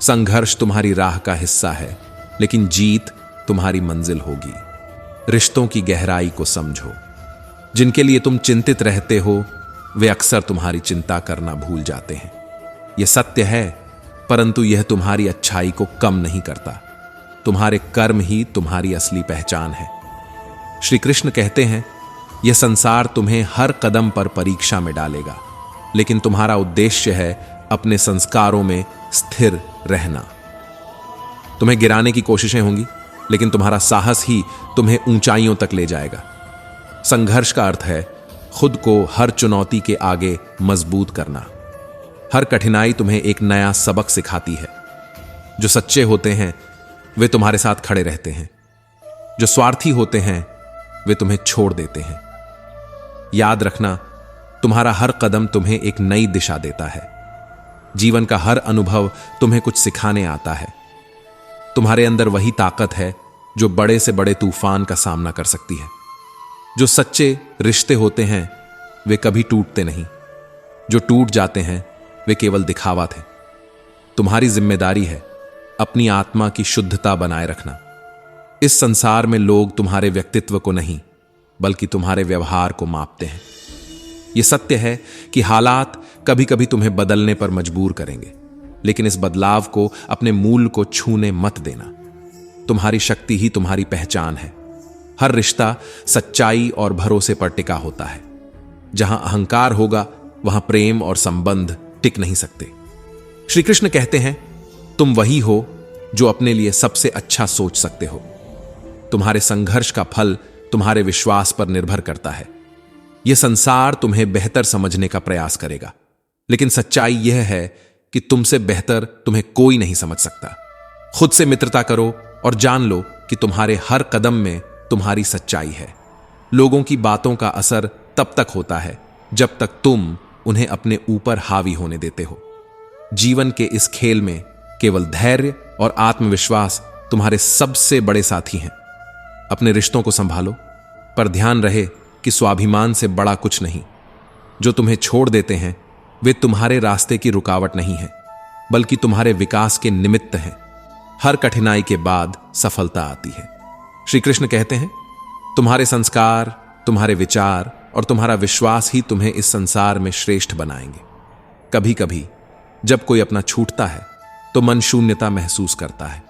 संघर्ष तुम्हारी राह का हिस्सा है, लेकिन जीत तुम्हारी मंजिल होगी। रिश्तों की गहराई को समझो। जिनके लिए तुम चिंतित रहते हो, वे अक्सर तुम्हारी चिंता करना भूल जाते हैं। यह सत्य है, परंतु यह तुम्हारी अच्छाई को कम नहीं करता। तुम्हारे कर्म ही तुम्हारी असली पहचान है। श्री कृष्ण कहते हैं, यह संसार तुम्हें हर कदम पर परीक्षा में डालेगा, लेकिन तुम्हारा उद्देश्य है अपने संस्कारों में स्थिर रहना। तुम्हें गिराने की कोशिशें होंगी, लेकिन तुम्हारा साहस ही तुम्हें ऊंचाइयों तक ले जाएगा। संघर्ष का अर्थ है खुद को हर चुनौती के आगे मजबूत करना। हर कठिनाई तुम्हें एक नया सबक सिखाती है। जो सच्चे होते हैं वे तुम्हारे साथ खड़े रहते हैं। जो स्वार्थी होते हैं वे तुम्हें छोड़ देते हैं। याद रखना, तुम्हारा हर कदम तुम्हें एक नई दिशा देता है। जीवन का हर अनुभव तुम्हें कुछ सिखाने आता है। तुम्हारे अंदर वही ताकत है जो बड़े से बड़े तूफान का सामना कर सकती है। जो सच्चे रिश्ते होते हैं वे कभी टूटते नहीं। जो टूट जाते हैं वे केवल दिखावा थे। तुम्हारी जिम्मेदारी है अपनी आत्मा की शुद्धता बनाए रखना। इस संसार में लोग तुम्हारे व्यक्तित्व को नहीं, बल्कि तुम्हारे व्यवहार को मापते हैं। यह सत्य है कि हालात कभी कभी तुम्हें बदलने पर मजबूर करेंगे, लेकिन इस बदलाव को अपने मूल को छूने मत देना। तुम्हारी शक्ति ही तुम्हारी पहचान है। हर रिश्ता सच्चाई और भरोसे पर टिका होता है। जहां अहंकार होगा, वहां प्रेम और संबंध टिक नहीं सकते। श्री कृष्ण कहते हैं, तुम वही हो जो अपने लिए सबसे अच्छा सोच सकते हो। तुम्हारे संघर्ष का फल तुम्हारे विश्वास पर निर्भर करता है। यह संसार तुम्हें बेहतर समझने का प्रयास करेगा, लेकिन सच्चाई यह है कि तुमसे बेहतर तुम्हें कोई नहीं समझ सकता। खुद से मित्रता करो और जान लो कि तुम्हारे हर कदम में तुम्हारी सच्चाई है। लोगों की बातों का असर तब तक होता है जब तक तुम उन्हें अपने ऊपर हावी होने देते हो। जीवन के इस खेल में केवल धैर्य और आत्मविश्वास तुम्हारे सबसे बड़े साथी हैं। अपने रिश्तों को संभालो, पर ध्यान रहे कि स्वाभिमान से बड़ा कुछ नहीं। जो तुम्हें छोड़ देते हैं वे तुम्हारे रास्ते की रुकावट नहीं है, बल्कि तुम्हारे विकास के निमित्त हैं। हर कठिनाई के बाद सफलता आती है। श्री कृष्ण कहते हैं, तुम्हारे संस्कार, तुम्हारे विचार और तुम्हारा विश्वास ही तुम्हें इस संसार में श्रेष्ठ बनाएंगे। कभी कभी जब कोई अपना छूटता है तो मन शून्यता महसूस करता है,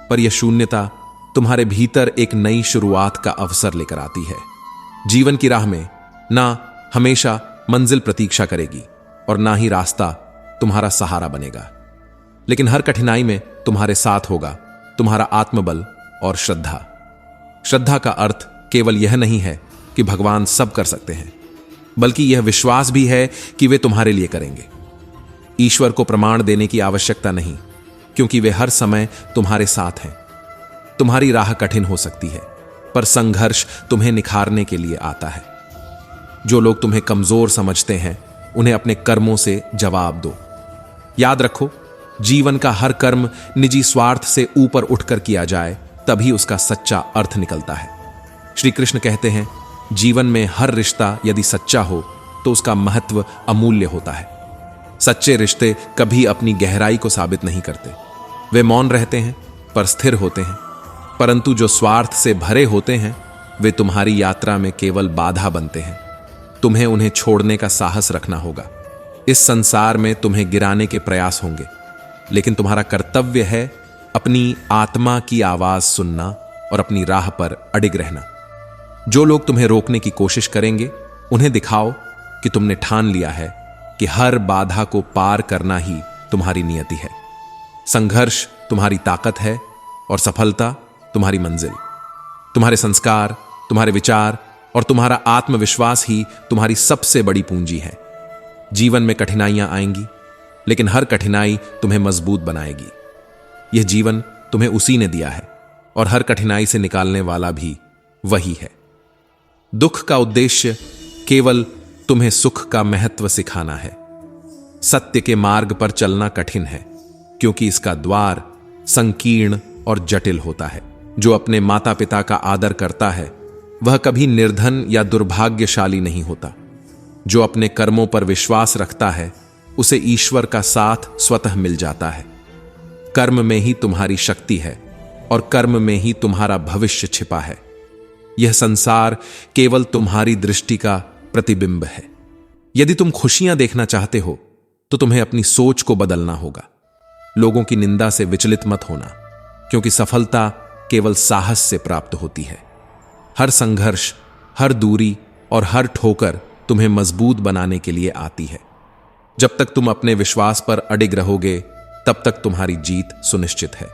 पर यह शून्यता तुम्हारे भीतर एक नई शुरुआत का अवसर लेकर आती है। जीवन की राह में ना हमेशा मंजिल प्रतीक्षा करेगी और ना ही रास्ता तुम्हारा सहारा बनेगा, लेकिन हर कठिनाई में तुम्हारे साथ होगा तुम्हारा आत्मबल और श्रद्धा। श्रद्धा का अर्थ केवल यह नहीं है कि भगवान सब कर सकते हैं, बल्कि यह विश्वास भी है कि वे तुम्हारे लिए करेंगे। ईश्वर को प्रमाण देने की आवश्यकता नहीं, क्योंकि वे हर समय तुम्हारे साथ हैं। तुम्हारी राह कठिन हो सकती है, पर संघर्ष तुम्हें निखारने के लिए आता है। जो लोग तुम्हें कमजोर समझते हैं, उन्हें अपने कर्मों से जवाब दो। याद रखो, जीवन का हर कर्म निजी स्वार्थ से ऊपर उठकर किया जाए, तभी उसका सच्चा अर्थ निकलता है। श्री कृष्ण कहते हैं, जीवन में हर रिश्ता यदि सच्चा हो तो उसका महत्व अमूल्य होता है। सच्चे रिश्ते कभी अपनी गहराई को साबित नहीं करते। वे मौन रहते हैं पर स्थिर होते हैं, परंतु जो स्वार्थ से भरे होते हैं वे तुम्हारी यात्रा में केवल बाधा बनते हैं। तुम्हें उन्हें छोड़ने का साहस रखना होगा। इस संसार में तुम्हें गिराने के प्रयास होंगे, लेकिन तुम्हारा कर्तव्य है अपनी आत्मा की आवाज सुनना और अपनी राह पर अडिग रहना। जो लोग तुम्हें रोकने की कोशिश करेंगे, उन्हें दिखाओ कि तुमने ठान लिया है कि हर बाधा को पार करना ही तुम्हारी नियति है। संघर्ष तुम्हारी ताकत है और सफलता तुम्हारी मंजिल। तुम्हारे संस्कार, तुम्हारे विचार और तुम्हारा आत्मविश्वास ही तुम्हारी सबसे बड़ी पूंजी है। जीवन में कठिनाइयां आएंगी, लेकिन हर कठिनाई तुम्हें मजबूत बनाएगी। यह जीवन तुम्हें उसी ने दिया है और हर कठिनाई से निकालने वाला भी वही है। दुख का उद्देश्य केवल तुम्हें सुख का महत्व सिखाना है। सत्य के मार्ग पर चलना कठिन है, क्योंकि इसका द्वार संकीर्ण और जटिल होता है। जो अपने माता पिता का आदर करता है वह कभी निर्धन या दुर्भाग्यशाली नहीं होता। जो अपने कर्मों पर विश्वास रखता है उसे ईश्वर का साथ स्वतः मिल जाता है। कर्म में ही तुम्हारी शक्ति है और कर्म में ही तुम्हारा भविष्य छिपा है। यह संसार केवल तुम्हारी दृष्टि का प्रतिबिंब है। यदि तुम खुशियां देखना चाहते हो तो तुम्हें अपनी सोच को बदलना होगा। लोगों की निंदा से विचलित मत होना, क्योंकि सफलता केवल साहस से प्राप्त होती है। हर संघर्ष, हर दूरी और हर ठोकर तुम्हें मजबूत बनाने के लिए आती है। जब तक तुम अपने विश्वास पर अडिग रहोगे, तब तक तुम्हारी जीत सुनिश्चित है।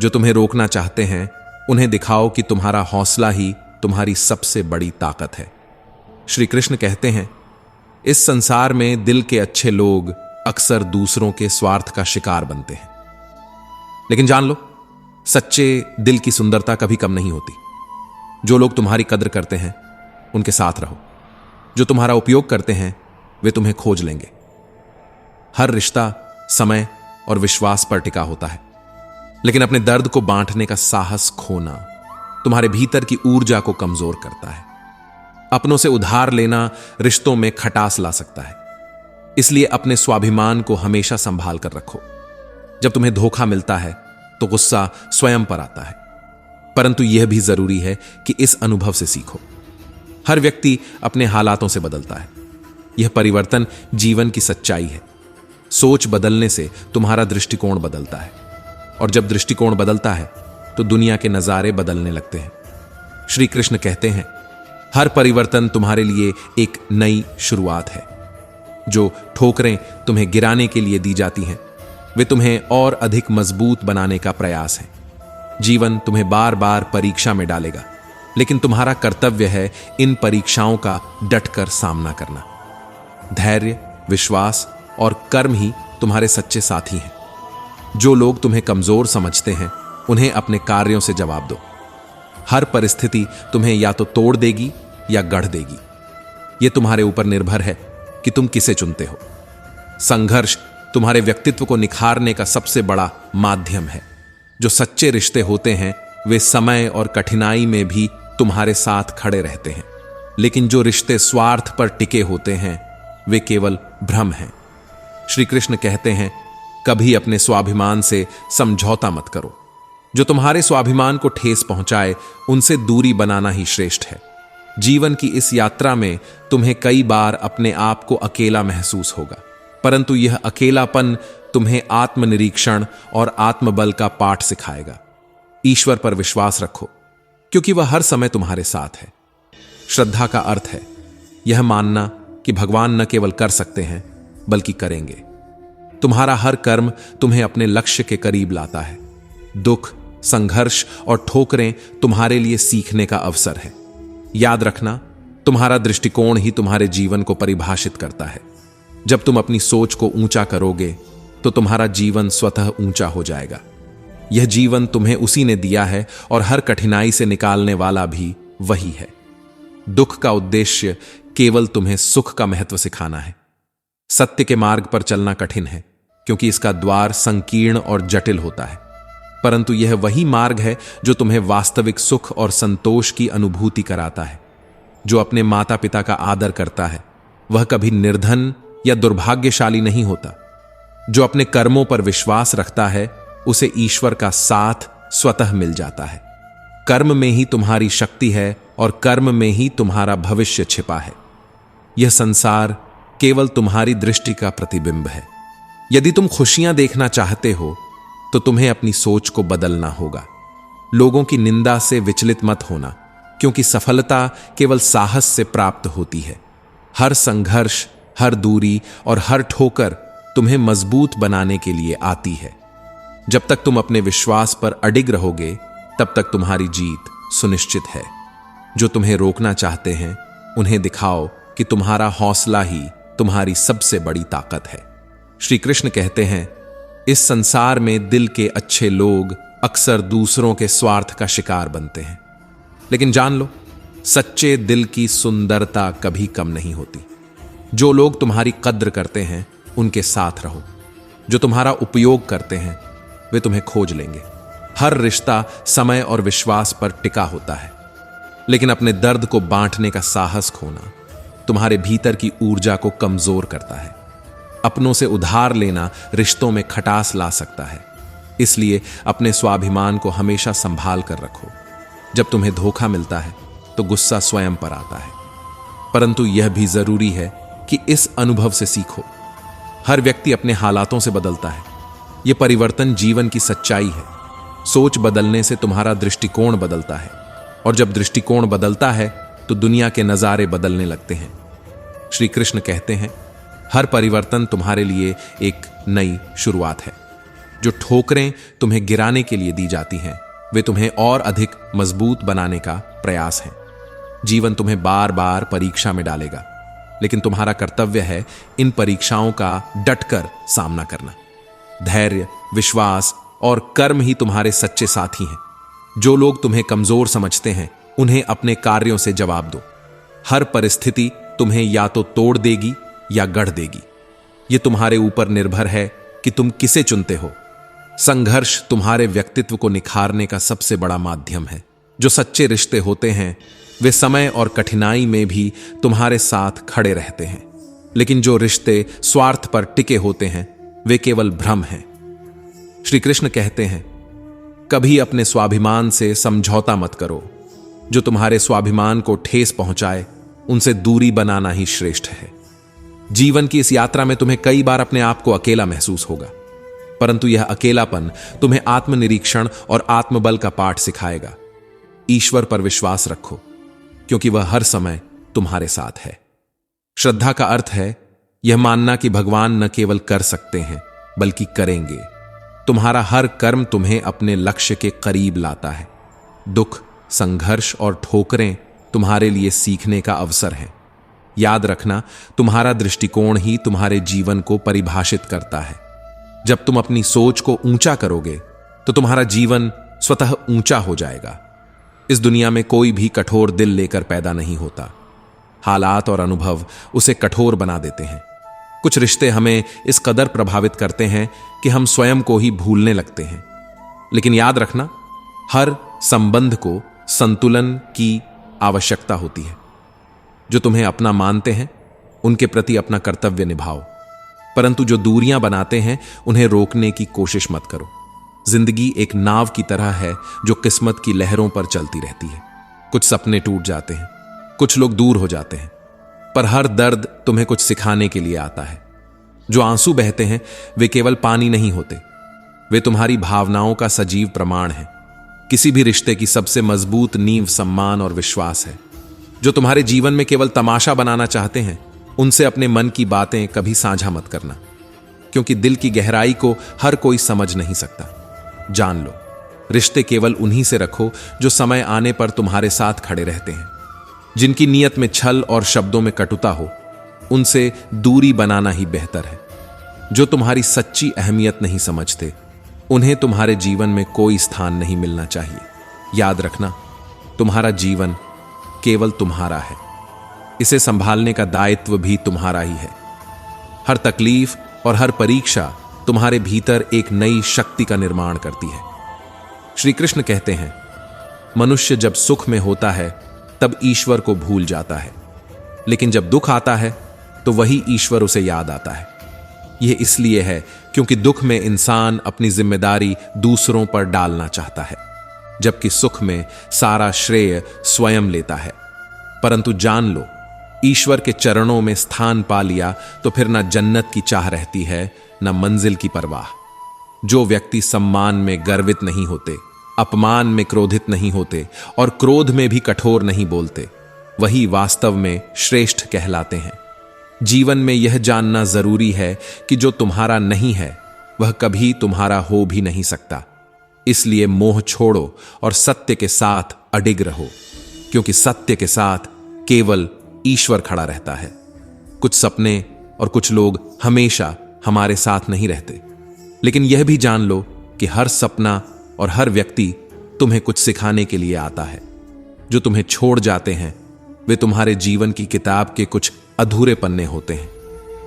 जो तुम्हें रोकना चाहते हैं, उन्हें दिखाओ कि तुम्हारा हौसला ही तुम्हारी सबसे बड़ी ताकत है। श्री कृष्ण कहते हैं, इस संसार में दिल के अच्छे लोग अक्सर दूसरों के स्वार्थ का शिकार बनते हैं। लेकिन जान लो, सच्चे दिल की सुंदरता कभी कम नहीं होती। जो लोग तुम्हारी कद्र करते हैं उनके साथ रहो। जो तुम्हारा उपयोग करते हैं वे तुम्हें खोज लेंगे। हर रिश्ता समय और विश्वास पर टिका होता है, लेकिन अपने दर्द को बांटने का साहस खोना तुम्हारे भीतर की ऊर्जा को कमजोर करता है। अपनों से उधार लेना रिश्तों में खटास ला सकता है। इसलिए अपने स्वाभिमान को हमेशा संभाल कर रखो। जब तुम्हें धोखा मिलता है तो गुस्सा स्वयं पर आता है, परंतु यह भी जरूरी है कि इस अनुभव से सीखो। हर व्यक्ति अपने हालातों से बदलता है। यह परिवर्तन जीवन की सच्चाई है। सोच बदलने से तुम्हारा दृष्टिकोण बदलता है, और जब दृष्टिकोण बदलता है तो दुनिया के नजारे बदलने लगते हैं। श्री कृष्ण कहते हैं, हर परिवर्तन तुम्हारे लिए एक नई शुरुआत है। जो ठोकरें तुम्हें गिराने के लिए दी जाती हैं, वे तुम्हें और अधिक मजबूत बनाने का प्रयास है। जीवन तुम्हें बार बार परीक्षा में डालेगा, लेकिन तुम्हारा कर्तव्य है इन परीक्षाओं का डटकर सामना करना। धैर्य, विश्वास और कर्म ही तुम्हारे सच्चे साथी हैं। जो लोग तुम्हें कमजोर समझते हैं, उन्हें अपने कार्यों से जवाब दो। हर परिस्थिति तुम्हें या तो तोड़ देगी या गढ़ देगी। यह तुम्हारे ऊपर निर्भर है कि तुम किसे चुनते हो। संघर्ष तुम्हारे व्यक्तित्व को निखारने का सबसे बड़ा माध्यम है। जो सच्चे रिश्ते होते हैं वे समय और कठिनाई में भी तुम्हारे साथ खड़े रहते हैं, लेकिन जो रिश्ते स्वार्थ पर टिके होते हैं वे केवल भ्रम हैं। श्री कृष्ण कहते हैं, कभी अपने स्वाभिमान से समझौता मत करो। जो तुम्हारे स्वाभिमान को ठेस पहुंचाए उनसे दूरी बनाना ही श्रेष्ठ है। जीवन की इस यात्रा में तुम्हें कई बार अपने आप को अकेला महसूस होगा, परंतु यह अकेलापन तुम्हें आत्मनिरीक्षण और आत्मबल का पाठ सिखाएगा। ईश्वर पर विश्वास रखो, क्योंकि वह हर समय तुम्हारे साथ है। श्रद्धा का अर्थ है यह मानना कि भगवान न केवल कर सकते हैं बल्कि करेंगे। तुम्हारा हर कर्म तुम्हें अपने लक्ष्य के करीब लाता है। दुख, संघर्ष और ठोकरें तुम्हारे लिए सीखने का अवसर है। याद रखना, तुम्हारा दृष्टिकोण ही तुम्हारे जीवन को परिभाषित करता है। जब तुम अपनी सोच को ऊंचा करोगे तो तुम्हारा जीवन स्वतः ऊंचा हो जाएगा। यह जीवन तुम्हें उसी ने दिया है और हर कठिनाई से निकालने वाला भी वही है। दुख का उद्देश्य केवल तुम्हें सुख का महत्व सिखाना है। सत्य के मार्ग पर चलना कठिन है, क्योंकि इसका द्वार संकीर्ण और जटिल होता है, परंतु यह वही मार्ग है जो तुम्हें वास्तविक सुख और संतोष की अनुभूति कराता है। जो अपने माता पिता का आदर करता है वह कभी निर्धन या दुर्भाग्यशाली नहीं होता। जो अपने कर्मों पर विश्वास रखता है उसे ईश्वर का साथ स्वतः मिल जाता है। कर्म में ही तुम्हारी शक्ति है और कर्म में ही तुम्हारा भविष्य छिपा है। यह संसार केवल तुम्हारी दृष्टि का प्रतिबिंब है। यदि तुम खुशियां देखना चाहते हो तो तुम्हें अपनी सोच को बदलना होगा। लोगों की निंदा से विचलित मत होना, क्योंकि सफलता केवल साहस से प्राप्त होती है। हर संघर्ष, हर दूरी और हर ठोकर तुम्हें मजबूत बनाने के लिए आती है। जब तक तुम अपने विश्वास पर अडिग रहोगे तब तक तुम्हारी जीत सुनिश्चित है। जो तुम्हें रोकना चाहते हैं उन्हें दिखाओ कि तुम्हारा हौसला ही तुम्हारी सबसे बड़ी ताकत है। श्री कृष्ण कहते हैं, इस संसार में दिल के अच्छे लोग अक्सर दूसरों के स्वार्थ का शिकार बनते हैं, लेकिन जान लो, सच्चे दिल की सुंदरता कभी कम नहीं होती। जो लोग तुम्हारी कद्र करते हैं उनके साथ रहो। जो तुम्हारा उपयोग करते हैं वे तुम्हें खोज लेंगे। हर रिश्ता समय और विश्वास पर टिका होता है, लेकिन अपने दर्द को बांटने का साहस खोना तुम्हारे भीतर की ऊर्जा को कमजोर करता है। अपनों से उधार लेना रिश्तों में खटास ला सकता है, इसलिए अपने स्वाभिमान को हमेशा संभाल कर रखो। जब तुम्हें धोखा मिलता है तो गुस्सा स्वयं पर आता है, परंतु यह भी जरूरी है कि इस अनुभव से सीखो। हर व्यक्ति अपने हालातों से बदलता है। यह परिवर्तन जीवन की सच्चाई है। सोच बदलने से तुम्हारा दृष्टिकोण बदलता है, और जब दृष्टिकोण बदलता है तो दुनिया के नजारे बदलने लगते हैं। श्री कृष्ण कहते हैं, हर परिवर्तन तुम्हारे लिए एक नई शुरुआत है। जो ठोकरें तुम्हें गिराने के लिए दी जाती हैं वे तुम्हें और अधिक मजबूत बनाने का प्रयास है। जीवन तुम्हें बार बार परीक्षा में डालेगा, लेकिन तुम्हारा कर्तव्य है इन परीक्षाओं का डटकर सामना करना। धैर्य, विश्वास और कर्म ही तुम्हारे सच्चे साथी हैं। जो लोग तुम्हें कमजोर समझते हैं उन्हें अपने कार्यों से जवाब दो। हर परिस्थिति तुम्हें या तो तोड़ देगी या गढ़ देगी। यह तुम्हारे ऊपर निर्भर है कि तुम किसे चुनते हो। संघर्ष तुम्हारे व्यक्तित्व को निखारने का सबसे बड़ा माध्यम है। जो सच्चे रिश्ते होते हैं वे समय और कठिनाई में भी तुम्हारे साथ खड़े रहते हैं, लेकिन जो रिश्ते स्वार्थ पर टिके होते हैं वे केवल भ्रम हैं। श्री कृष्ण कहते हैं, कभी अपने स्वाभिमान से समझौता मत करो। जो तुम्हारे स्वाभिमान को ठेस पहुंचाए उनसे दूरी बनाना ही श्रेष्ठ है। जीवन की इस यात्रा में तुम्हें कई बार अपने आप को अकेला महसूस होगा, परंतु यह अकेलापन तुम्हें आत्मनिरीक्षण और आत्मबल का पाठ सिखाएगा। ईश्वर पर विश्वास रखो, क्योंकि वह हर समय तुम्हारे साथ है। श्रद्धा का अर्थ है यह मानना कि भगवान न केवल कर सकते हैं बल्कि करेंगे। तुम्हारा हर कर्म तुम्हें अपने लक्ष्य के करीब लाता है। दुख, संघर्ष और ठोकरें तुम्हारे लिए सीखने का अवसर है। याद रखना, तुम्हारा दृष्टिकोण ही तुम्हारे जीवन को परिभाषित करता है। जब तुम अपनी सोच को ऊंचा करोगे तो तुम्हारा जीवन स्वतः ऊंचा हो जाएगा। इस दुनिया में कोई भी कठोर दिल लेकर पैदा नहीं होता। हालात और अनुभव उसे कठोर बना देते हैं। कुछ रिश्ते हमें इस कदर प्रभावित करते हैं कि हम स्वयं को ही भूलने लगते हैं। लेकिन याद रखना, हर संबंध को संतुलन की आवश्यकता होती है। जो तुम्हें अपना मानते हैं उनके प्रति अपना कर्तव्य निभाओ, परंतु जो दूरियां बनाते हैं उन्हें रोकने की कोशिश मत करो। जिंदगी एक नाव की तरह है जो किस्मत की लहरों पर चलती रहती है। कुछ सपने टूट जाते हैं, कुछ लोग दूर हो जाते हैं, पर हर दर्द तुम्हें कुछ सिखाने के लिए आता है। जो आंसू बहते हैं वे केवल पानी नहीं होते, वे तुम्हारी भावनाओं का सजीव प्रमाण हैं। किसी भी रिश्ते की सबसे मजबूत नींव सम्मान और विश्वास है। जो तुम्हारे जीवन में केवल तमाशा बनाना चाहते हैं, उनसे अपने मन की बातें कभी साझा मत करना, क्योंकि दिल की गहराई को हर कोई समझ नहीं सकता। जान लो, रिश्ते केवल उन्हीं से रखो जो समय आने पर तुम्हारे साथ खड़े रहते हैं। जिनकी नीयत में छल और शब्दों में कटुता हो, उनसे दूरी बनाना ही बेहतर है। जो तुम्हारी सच्ची अहमियत नहीं समझते, उन्हें तुम्हारे जीवन में कोई स्थान नहीं मिलना चाहिए। याद रखना, तुम्हारा जीवन केवल तुम्हारा है। इसे संभालने का दायित्व भी तुम्हारा ही है। हर तकलीफ और हर परीक्षा तुम्हारे भीतर एक नई शक्ति का निर्माण करती है। श्री कृष्ण कहते हैं, मनुष्य जब सुख में होता है तब ईश्वर को भूल जाता है, लेकिन जब दुख आता है तो वही ईश्वर उसे याद आता है। यह इसलिए है क्योंकि दुख में इंसान अपनी जिम्मेदारी दूसरों पर डालना चाहता है, जबकि सुख में सारा श्रेय स्वयं लेता है। परंतु जान लो, ईश्वर के चरणों में स्थान पा लिया तो फिर न जन्नत की चाह रहती है, न मंजिल की परवाह। जो व्यक्ति सम्मान में गर्वित नहीं होते, अपमान में क्रोधित नहीं होते और क्रोध में भी कठोर नहीं बोलते, वही वास्तव में श्रेष्ठ कहलाते हैं। जीवन में यह जानना जरूरी है कि जो तुम्हारा नहीं है वह कभी तुम्हारा हो भी नहीं सकता। इसलिए मोह छोड़ो और सत्य के साथ अडिग रहो, क्योंकि सत्य के साथ केवल ईश्वर खड़ा रहता है। कुछ सपने और कुछ लोग हमेशा हमारे साथ नहीं रहते, लेकिन यह भी जान लो कि हर सपना और हर व्यक्ति तुम्हें कुछ सिखाने के लिए आता है। जो तुम्हें छोड़ जाते हैं वे तुम्हारे जीवन की किताब के कुछ अधूरे पन्ने होते हैं।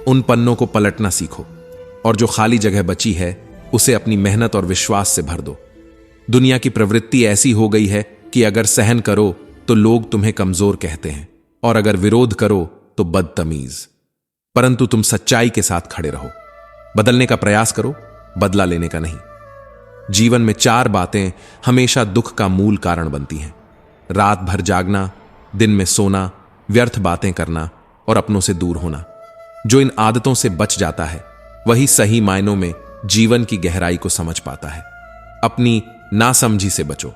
उन पन्नों को पलटना सीखो और जो खाली जगह बची है उसे अपनी मेहनत और विश्वास से भर दो। दुनिया की प्रवृत्ति ऐसी हो गई है कि अगर सहन करो तो लोग तुम्हें कमजोर कहते हैं और अगर विरोध करो तो बदतमीज। परंतु तुम सच्चाई के साथ खड़े रहो, बदलने का प्रयास करो, बदला लेने का नहीं। जीवन में 4 बातें हमेशा दुख का मूल कारण बनती हैं: रात भर जागना, दिन में सोना, व्यर्थ बातें करना और अपनों से दूर होना। जो इन आदतों से बच जाता है वही सही मायनों में जीवन की गहराई को समझ पाता है। अपनी नासमझी से बचो,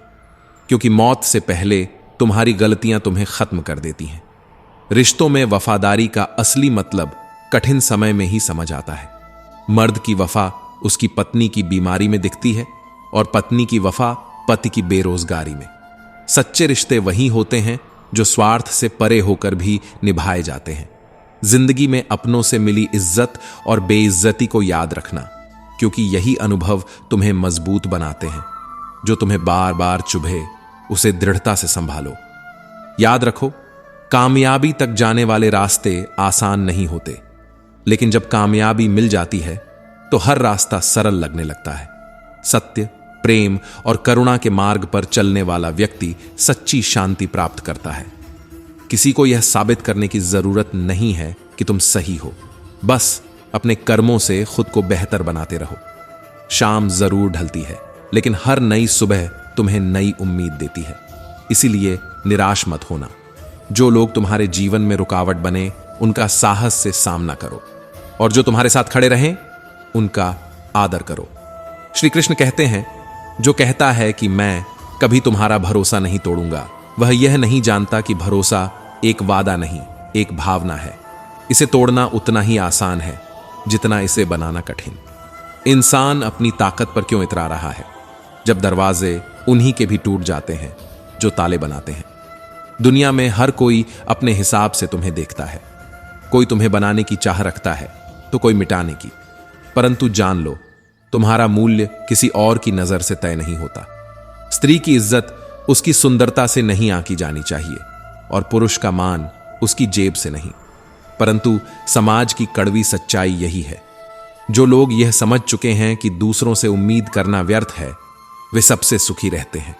क्योंकि मौत से पहले तुम्हारी गलतियां तुम्हें खत्म कर देती हैं। रिश्तों में वफादारी का असली मतलब कठिन समय में ही समझ आता है। मर्द की वफा उसकी पत्नी की बीमारी में दिखती है और पत्नी की वफा पति की बेरोजगारी में। सच्चे रिश्ते वही होते हैं जो स्वार्थ से परे होकर भी निभाए जाते हैं। जिंदगी में अपनों से मिली इज्जत और बेइज्जती को याद रखना, क्योंकि यही अनुभव तुम्हें मजबूत बनाते हैं। जो तुम्हें बार बार चुभे उसे दृढ़ता से संभालो। याद रखो, कामयाबी तक जाने वाले रास्ते आसान नहीं होते, लेकिन जब कामयाबी मिल जाती है तो हर रास्ता सरल लगने लगता है। सत्य, प्रेम और करुणा के मार्ग पर चलने वाला व्यक्ति सच्ची शांति प्राप्त करता है। किसी को यह साबित करने की जरूरत नहीं है कि तुम सही हो, बस अपने कर्मों से खुद को बेहतर बनाते रहो। शाम जरूर ढलती है, लेकिन हर नई सुबह तुम्हें नई उम्मीद देती है। इसीलिए निराश मत होना। जो लोग तुम्हारे जीवन में रुकावट बने उनका साहस से सामना करो, और जो तुम्हारे साथ खड़े रहें उनका आदर करो। श्री कृष्ण कहते हैं, जो कहता है कि मैं कभी तुम्हारा भरोसा नहीं तोड़ूंगा, वह यह नहीं जानता कि भरोसा एक वादा नहीं, एक भावना है। इसे तोड़ना उतना ही आसान है जितना इसे बनाना कठिन। इंसान अपनी ताकत पर क्यों इतरा रहा है, जब दरवाजे उन्हीं के भी टूट जाते हैं जो ताले बनाते हैं। दुनिया में हर कोई अपने हिसाब से तुम्हें देखता है। कोई तुम्हें बनाने की चाह रखता है तो कोई मिटाने की। परंतु जान लो, तुम्हारा मूल्य किसी और की नजर से तय नहीं होता। स्त्री की इज्जत उसकी सुंदरता से नहीं आंकी जानी चाहिए और पुरुष का मान उसकी जेब से नहीं। परंतु समाज की कड़वी सच्चाई यही है। जो लोग यह समझ चुके हैं कि दूसरों से उम्मीद करना व्यर्थ है, वे सबसे सुखी रहते हैं।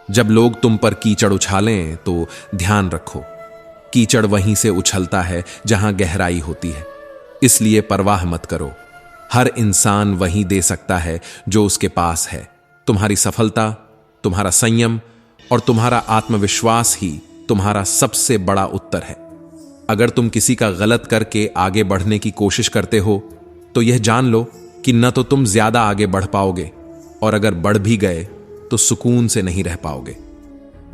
जब लोग तुम पर कीचड़ उछालें तो ध्यान रखो, कीचड़ वहीं से उछलता है जहां गहराई होती है। इसलिए परवाह मत करो, हर इंसान वही दे सकता है जो उसके पास है। तुम्हारी सफलता, तुम्हारा संयम और तुम्हारा आत्मविश्वास ही तुम्हारा सबसे बड़ा उत्तर है। अगर तुम किसी का गलत करके आगे बढ़ने की कोशिश करते हो तो यह जान लो कि न तो तुम ज्यादा आगे बढ़ पाओगे, और अगर बढ़ भी गए तो सुकून से नहीं रह पाओगे।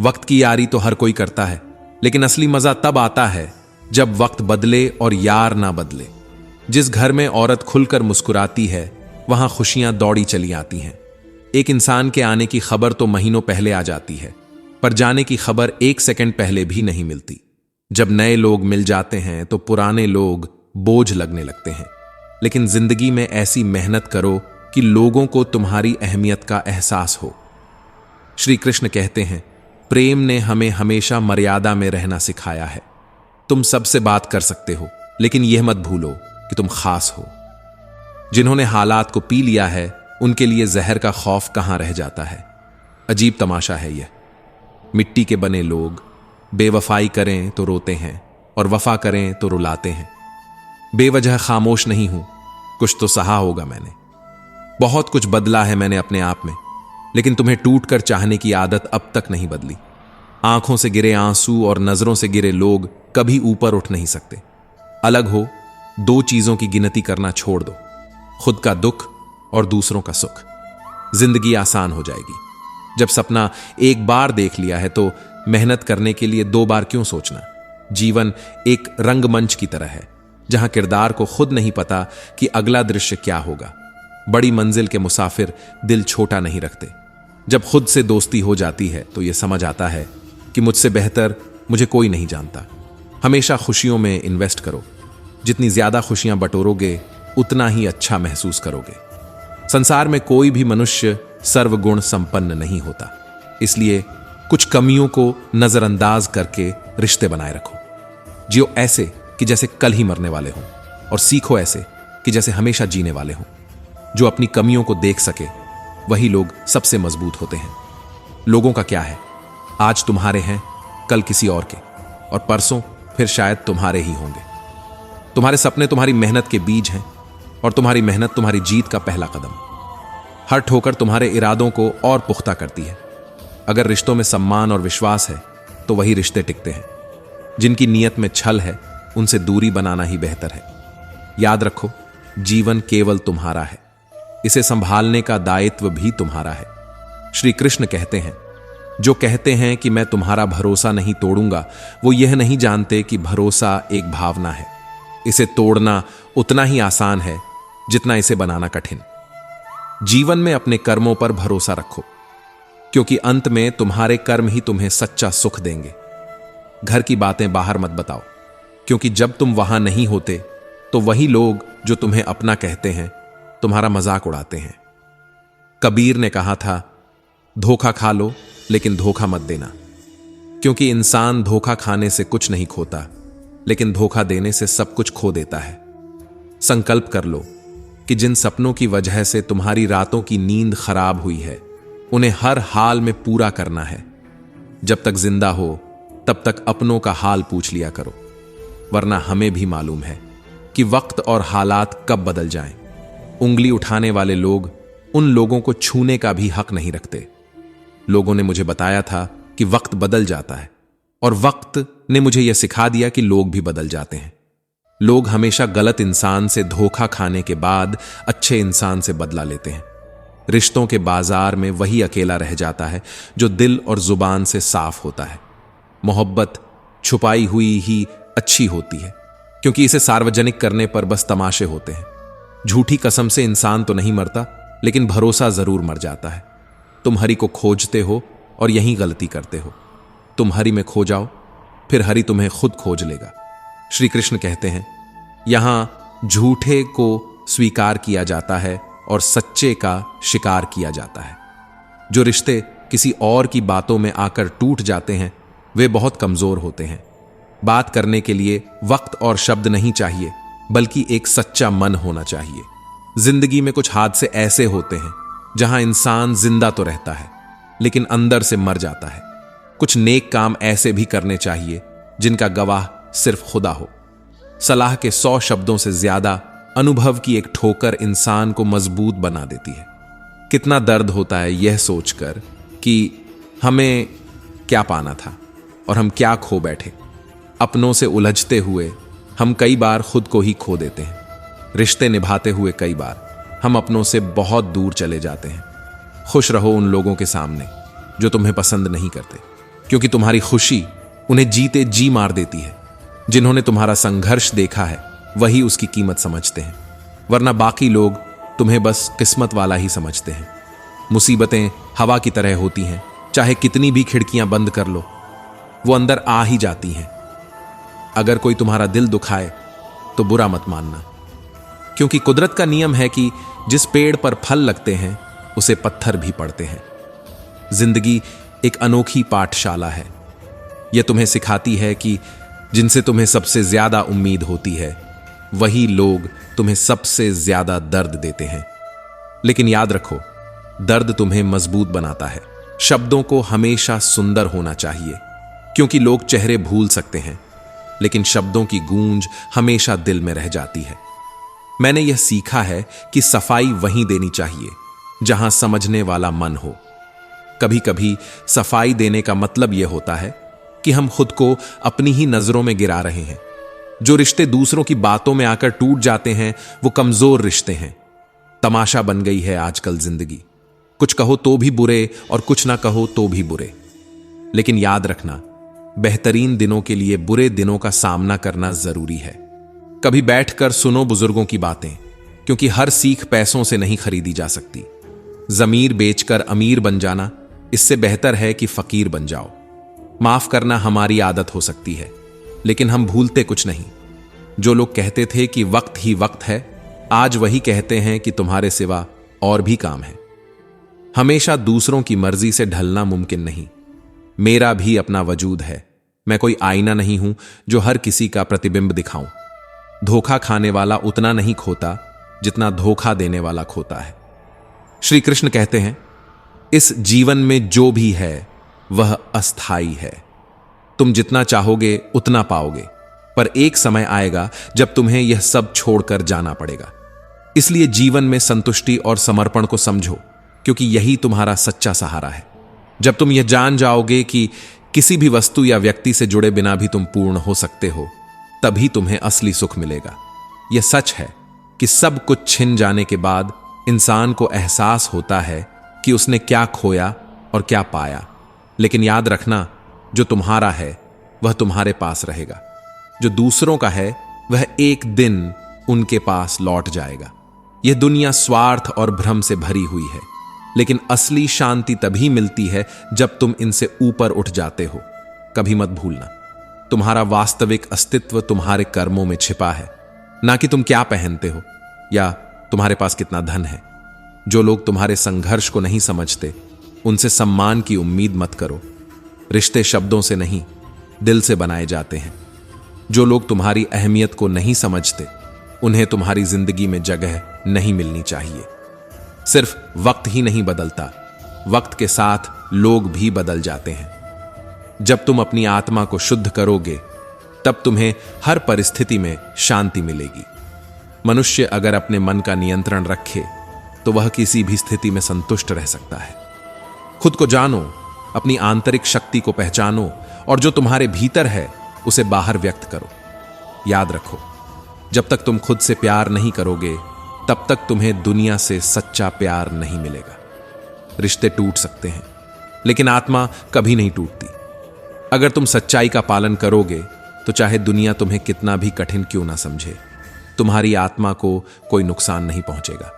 वक्त की यारी तो हर कोई करता है, लेकिन असली मजा तब आता है जब वक्त बदले और यार ना बदले। जिस घर में औरत खुलकर मुस्कुराती है वहां खुशियां दौड़ी चली आती हैं। एक इंसान के आने की खबर तो महीनों पहले आ जाती है, पर जाने की खबर 1 सेकंड पहले भी नहीं मिलती। जब नए लोग मिल जाते हैं तो पुराने लोग बोझ लगने लगते हैं। लेकिन जिंदगी में ऐसी मेहनत करो कि लोगों को तुम्हारी अहमियत का एहसास हो। श्री कृष्ण कहते हैं, प्रेम ने हमें हमेशा मर्यादा में रहना सिखाया है। तुम सबसे बात कर सकते हो, लेकिन यह मत भूलो कि तुम खास हो। जिन्होंने हालात को पी लिया है उनके लिए जहर का खौफ कहां रह जाता है। अजीब तमाशा है यह। मिट्टी के बने लोग बेवफाई करें तो रोते हैं और वफा करें तो रुलाते हैं। बेवजह खामोश नहीं हूं, कुछ तो सहा होगा मैंने। बहुत कुछ बदला है मैंने अपने आप में, लेकिन तुम्हें टूट कर चाहने की आदत अब तक नहीं बदली। आंखों से गिरे आंसू और नजरों से गिरे लोग कभी ऊपर उठ नहीं सकते। अलग हो, 2 चीजों की गिनती करना छोड़ दो, खुद का दुख और दूसरों का सुख। जिंदगी आसान हो जाएगी। जब सपना एक बार देख लिया है तो मेहनत करने के लिए 2 बार क्यों सोचना। जीवन एक रंगमंच की तरह है, जहां किरदार को खुद नहीं पता कि अगला दृश्य क्या होगा। बड़ी मंजिल के मुसाफिर दिल छोटा नहीं रखते। जब खुद से दोस्ती हो जाती है तो यह समझ आता है कि मुझसे बेहतर मुझे कोई नहीं जानता। हमेशा खुशियों में इन्वेस्ट करो। जितनी ज्यादा खुशियां बटोरोगे उतना ही अच्छा महसूस करोगे। संसार में कोई भी मनुष्य सर्वगुण संपन्न नहीं होता, इसलिए कुछ कमियों को नजरअंदाज करके रिश्ते बनाए रखो। जियो ऐसे कि जैसे कल ही मरने वाले हो, और सीखो ऐसे कि जैसे हमेशा जीने वाले हो। जो अपनी कमियों को देख सके वही लोग सबसे मजबूत होते हैं। लोगों का क्या है, आज तुम्हारे हैं, कल किसी और के, और परसों फिर शायद तुम्हारे ही होंगे। तुम्हारे सपने तुम्हारी मेहनत के बीज हैं, और तुम्हारी मेहनत तुम्हारी जीत का पहला कदम। हर ठोकर तुम्हारे इरादों को और पुख्ता करती है। अगर रिश्तों में सम्मान और विश्वास है तो वही रिश्ते टिकते हैं। जिनकी नीयत में छल है उनसे दूरी बनाना ही बेहतर है। याद रखो, जीवन केवल तुम्हारा है, इसे संभालने का दायित्व भी तुम्हारा है। श्री कृष्ण कहते हैं, जो कहते हैं कि मैं तुम्हारा भरोसा नहीं तोड़ूंगा, वो यह नहीं जानते कि भरोसा एक भावना है। इसे तोड़ना उतना ही आसान है जितना इसे बनाना कठिन। जीवन में अपने कर्मों पर भरोसा रखो, क्योंकि अंत में तुम्हारे कर्म ही तुम्हें सच्चा सुख देंगे। घर की बातें बाहर मत बताओ, क्योंकि जब तुम वहां नहीं होते तो वही लोग जो तुम्हें अपना कहते हैं तुम्हारा मजाक उड़ाते हैं। कबीर ने कहा था, धोखा खा लो लेकिन धोखा मत देना, क्योंकि इंसान धोखा खाने से कुछ नहीं खोता, लेकिन धोखा देने से सब कुछ खो देता है। संकल्प कर लो कि जिन सपनों की वजह से तुम्हारी रातों की नींद खराब हुई है उन्हें हर हाल में पूरा करना है। जब तक जिंदा हो तब तक अपनों का हाल पूछ लिया करो, वरना हमें भी मालूम है कि वक्त और हालात कब बदल जाएं। उंगली उठाने वाले लोग उन लोगों को छूने का भी हक नहीं रखते। लोगों ने मुझे बताया था कि वक्त बदल जाता है, और वक्त ने मुझे यह सिखा दिया कि लोग भी बदल जाते हैं। लोग हमेशा गलत इंसान से धोखा खाने के बाद अच्छे इंसान से बदला लेते हैं। रिश्तों के बाजार में वही अकेला रह जाता है जो दिल और जुबान से साफ होता है। मोहब्बत छुपाई हुई ही अच्छी होती है, क्योंकि इसे सार्वजनिक करने पर बस तमाशे होते हैं। झूठी कसम से इंसान तो नहीं मरता, लेकिन भरोसा जरूर मर जाता है। तुम हरि को खोजते हो और यही गलती करते हो। तुम हरि में खो जाओ, फिर हरि तुम्हें खुद खोज लेगा। श्री कृष्ण कहते हैं, यहां झूठे को स्वीकार किया जाता है और सच्चे का शिकार किया जाता है। जो रिश्ते किसी और की बातों में आकर टूट जाते हैं वे बहुत कमजोर होते हैं। बात करने के लिए वक्त और शब्द नहीं चाहिए, बल्कि एक सच्चा मन होना चाहिए। जिंदगी में कुछ हादसे ऐसे होते हैं जहां इंसान जिंदा तो रहता है लेकिन अंदर से मर जाता है। कुछ नेक काम ऐसे भी करने चाहिए जिनका गवाह सिर्फ खुदा हो। सलाह के 100 शब्दों से ज्यादा अनुभव की एक ठोकर इंसान को मजबूत बना देती है। कितना दर्द होता है यह सोचकर कि हमें क्या पाना था और हम क्या खो बैठे। अपनों से उलझते हुए हम कई बार खुद को ही खो देते हैं। रिश्ते निभाते हुए कई बार हम अपनों से बहुत दूर चले जाते हैं। खुश रहो उन लोगों के सामने जो तुम्हें पसंद नहीं करते, क्योंकि तुम्हारी खुशी उन्हें जीते जी मार देती है। जिन्होंने तुम्हारा संघर्ष देखा है वही उसकी कीमत समझते हैं, वरना बाकी लोग तुम्हें बस किस्मत वाला ही समझते हैं। मुसीबतें हवा की तरह होती हैं, चाहे कितनी भी खिड़कियां बंद कर लो, वो अंदर आ ही जाती हैं। अगर कोई तुम्हारा दिल दुखाए तो बुरा मत मानना, क्योंकि कुदरत का नियम है कि जिस पेड़ पर फल लगते हैं उसे पत्थर भी पड़ते हैं। जिंदगी एक अनोखी पाठशाला है। यह तुम्हें सिखाती है कि जिनसे तुम्हें सबसे ज्यादा उम्मीद होती है वही लोग तुम्हें सबसे ज्यादा दर्द देते हैं। लेकिन याद रखो, दर्द तुम्हें मजबूत बनाता है। शब्दों को हमेशा सुंदर होना चाहिए, क्योंकि लोग चेहरे भूल सकते हैं, लेकिन शब्दों की गूंज हमेशा दिल में रह जाती है। मैंने यह सीखा है कि सफाई वहीं देनी चाहिए जहां समझने वाला मन हो। कभी कभी सफाई देने का मतलब यह होता है कि हम खुद को अपनी ही नजरों में गिरा रहे हैं। जो रिश्ते दूसरों की बातों में आकर टूट जाते हैं वो कमजोर रिश्ते हैं। तमाशा बन गई है आजकल जिंदगी। कुछ कहो तो भी बुरे और कुछ ना कहो तो भी बुरे। लेकिन याद रखना, बेहतरीन दिनों के लिए बुरे दिनों का सामना करना जरूरी है। कभी बैठकर सुनो बुजुर्गों की बातें, क्योंकि हर सीख पैसों से नहीं खरीदी जा सकती। जमीर बेचकर अमीर बन जाना इससे बेहतर है कि फकीर बन जाओ। माफ करना हमारी आदत हो सकती है, लेकिन हम भूलते कुछ नहीं। जो लोग कहते थे कि वक्त ही वक्त है, आज वही कहते हैं कि तुम्हारे सिवा और भी काम है। हमेशा दूसरों की मर्जी से ढलना मुमकिन नहीं। मेरा भी अपना वजूद है। मैं कोई आईना नहीं हूं जो हर किसी का प्रतिबिंब दिखाऊं। धोखा खाने वाला उतना नहीं खोता जितना धोखा देने वाला खोता है। श्री कृष्ण कहते हैं, इस जीवन में जो भी है वह अस्थाई है। तुम जितना चाहोगे उतना पाओगे, पर एक समय आएगा जब तुम्हें यह सब छोड़कर जाना पड़ेगा। इसलिए जीवन में संतुष्टि और समर्पण को समझो, क्योंकि यही तुम्हारा सच्चा सहारा है। जब तुम यह जान जाओगे कि किसी भी वस्तु या व्यक्ति से जुड़े बिना भी तुम पूर्ण हो सकते हो, तभी तुम्हें असली सुख मिलेगा। यह सच है कि सब कुछ छिन जाने के बाद इंसान को एहसास होता है कि उसने क्या खोया और क्या पाया। लेकिन याद रखना, जो तुम्हारा है वह तुम्हारे पास रहेगा। जो दूसरों का है वह एक दिन उनके पास लौट जाएगा। यह दुनिया स्वार्थ और भ्रम से भरी हुई है, लेकिन असली शांति तभी मिलती है जब तुम इनसे ऊपर उठ जाते हो। कभी मत भूलना, तुम्हारा वास्तविक अस्तित्व तुम्हारे कर्मों में छिपा है, ना कि तुम क्या पहनते हो या तुम्हारे पास कितना धन है। जो लोग तुम्हारे संघर्ष को नहीं समझते उनसे सम्मान की उम्मीद मत करो। रिश्ते शब्दों से नहीं, दिल से बनाए जाते हैं। जो लोग तुम्हारी अहमियत को नहीं समझते उन्हें तुम्हारी जिंदगी में जगह नहीं मिलनी चाहिए। सिर्फ वक्त ही नहीं बदलता, वक्त के साथ लोग भी बदल जाते हैं। जब तुम अपनी आत्मा को शुद्ध करोगे तब तुम्हें हर परिस्थिति में शांति मिलेगी। मनुष्य अगर अपने मन का नियंत्रण रखे तो वह किसी भी स्थिति में संतुष्ट रह सकता है। खुद को जानो, अपनी आंतरिक शक्ति को पहचानो और जो तुम्हारे भीतर है उसे बाहर व्यक्त करो। याद रखो, जब तक तुम खुद से प्यार नहीं करोगे तब तक तुम्हें दुनिया से सच्चा प्यार नहीं मिलेगा। रिश्ते टूट सकते हैं, लेकिन आत्मा कभी नहीं टूटती। अगर तुम सच्चाई का पालन करोगे तो चाहे दुनिया तुम्हें कितना भी कठिन क्यों ना समझे, तुम्हारी आत्मा को कोई नुकसान नहीं पहुंचेगा।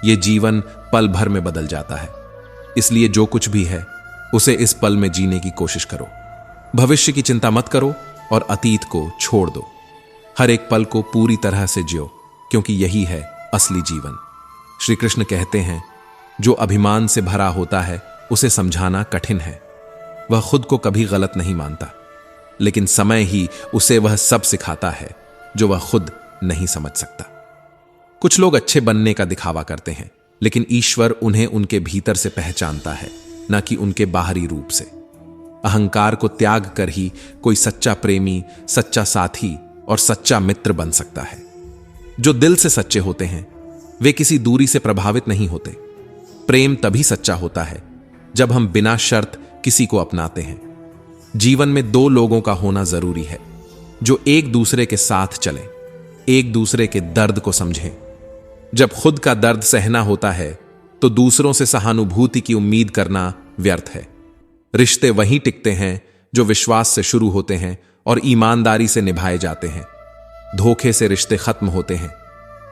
यह जीवन पल भर में बदल जाता है, इसलिए जो कुछ भी है उसे इस पल में जीने की कोशिश करो। भविष्य की चिंता मत करो और अतीत को छोड़ दो। हर एक पल को पूरी तरह से जियो, क्योंकि यही है असली जीवन। श्री कृष्ण कहते हैं, जो अभिमान से भरा होता है उसे समझाना कठिन है। वह खुद को कभी गलत नहीं मानता, लेकिन समय ही उसे वह सब सिखाता है जो वह खुद नहीं समझ सकता। कुछ लोग अच्छे बनने का दिखावा करते हैं, लेकिन ईश्वर उन्हें उनके भीतर से पहचानता है, न कि उनके बाहरी रूप से। अहंकार को त्याग कर ही कोई सच्चा प्रेमी, सच्चा साथी और सच्चा मित्र बन सकता है। जो दिल से सच्चे होते हैं वे किसी दूरी से प्रभावित नहीं होते। प्रेम तभी सच्चा होता है जब हम बिना शर्त किसी को अपनाते हैं। जीवन में दो लोगों का होना जरूरी है, जो एक दूसरे के साथ चलें, एक दूसरे के दर्द को समझें। जब खुद का दर्द सहना होता है तो दूसरों से सहानुभूति की उम्मीद करना व्यर्थ है। रिश्ते वहीं टिकते हैं जो विश्वास से शुरू होते हैं और ईमानदारी से निभाए जाते हैं। धोखे से रिश्ते खत्म होते हैं।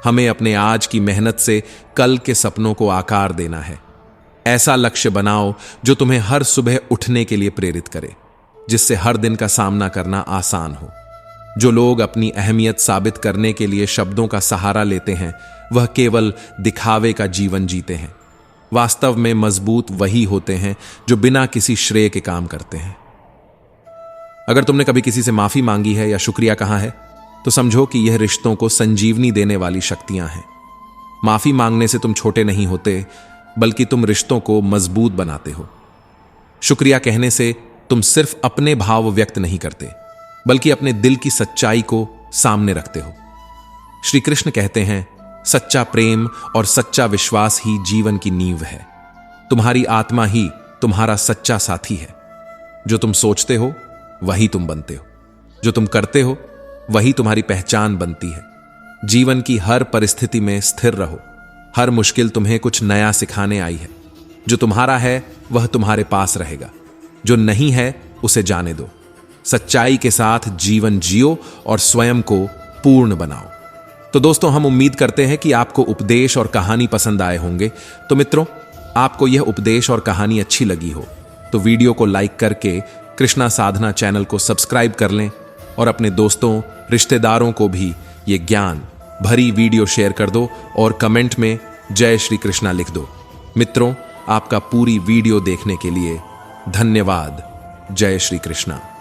हमें अपने आज की मेहनत से कल के सपनों को आकार देना है। ऐसा लक्ष्य बनाओ जो तुम्हें हर सुबह उठने के लिए प्रेरित करे, जिससे हर दिन का सामना करना आसान हो। जो लोग अपनी अहमियत साबित करने के लिए शब्दों का सहारा लेते हैं, वह केवल दिखावे का जीवन जीते हैं। वास्तव में मजबूत वही होते हैं जो बिना किसी श्रेय के काम करते हैं। अगर तुमने कभी किसी से माफी मांगी है या शुक्रिया कहा है, तो समझो कि यह रिश्तों को संजीवनी देने वाली शक्तियां हैं। माफी मांगने से तुम छोटे नहीं होते, बल्कि तुम रिश्तों को मजबूत बनाते हो। शुक्रिया कहने से तुम सिर्फ अपने भाव व्यक्त नहीं करते, बल्कि अपने दिल की सच्चाई को सामने रखते हो। श्री कृष्ण कहते हैं, सच्चा प्रेम और सच्चा विश्वास ही जीवन की नींव है। तुम्हारी आत्मा ही तुम्हारा सच्चा साथी है। जो तुम सोचते हो वही तुम बनते हो। जो तुम करते हो वही तुम्हारी पहचान बनती है। जीवन की हर परिस्थिति में स्थिर रहो। हर मुश्किल तुम्हें कुछ नया सिखाने आई है। जो तुम्हारा है वह तुम्हारे पास रहेगा, जो नहीं है उसे जाने दो। सच्चाई के साथ जीवन जियो और स्वयं को पूर्ण बनाओ। तो दोस्तों, हम उम्मीद करते हैं कि आपको उपदेश और कहानी पसंद आए होंगे। तो मित्रों, आपको यह उपदेश और कहानी अच्छी लगी हो तो वीडियो को लाइक करके कृष्णा साधना चैनल को सब्सक्राइब कर लें और अपने दोस्तों, रिश्तेदारों को भी ये ज्ञान भरी वीडियो शेयर कर दो और कमेंट में जय श्री कृष्णा लिख दो। मित्रों, आपका पूरी वीडियो देखने के लिए धन्यवाद। जय श्री कृष्णा।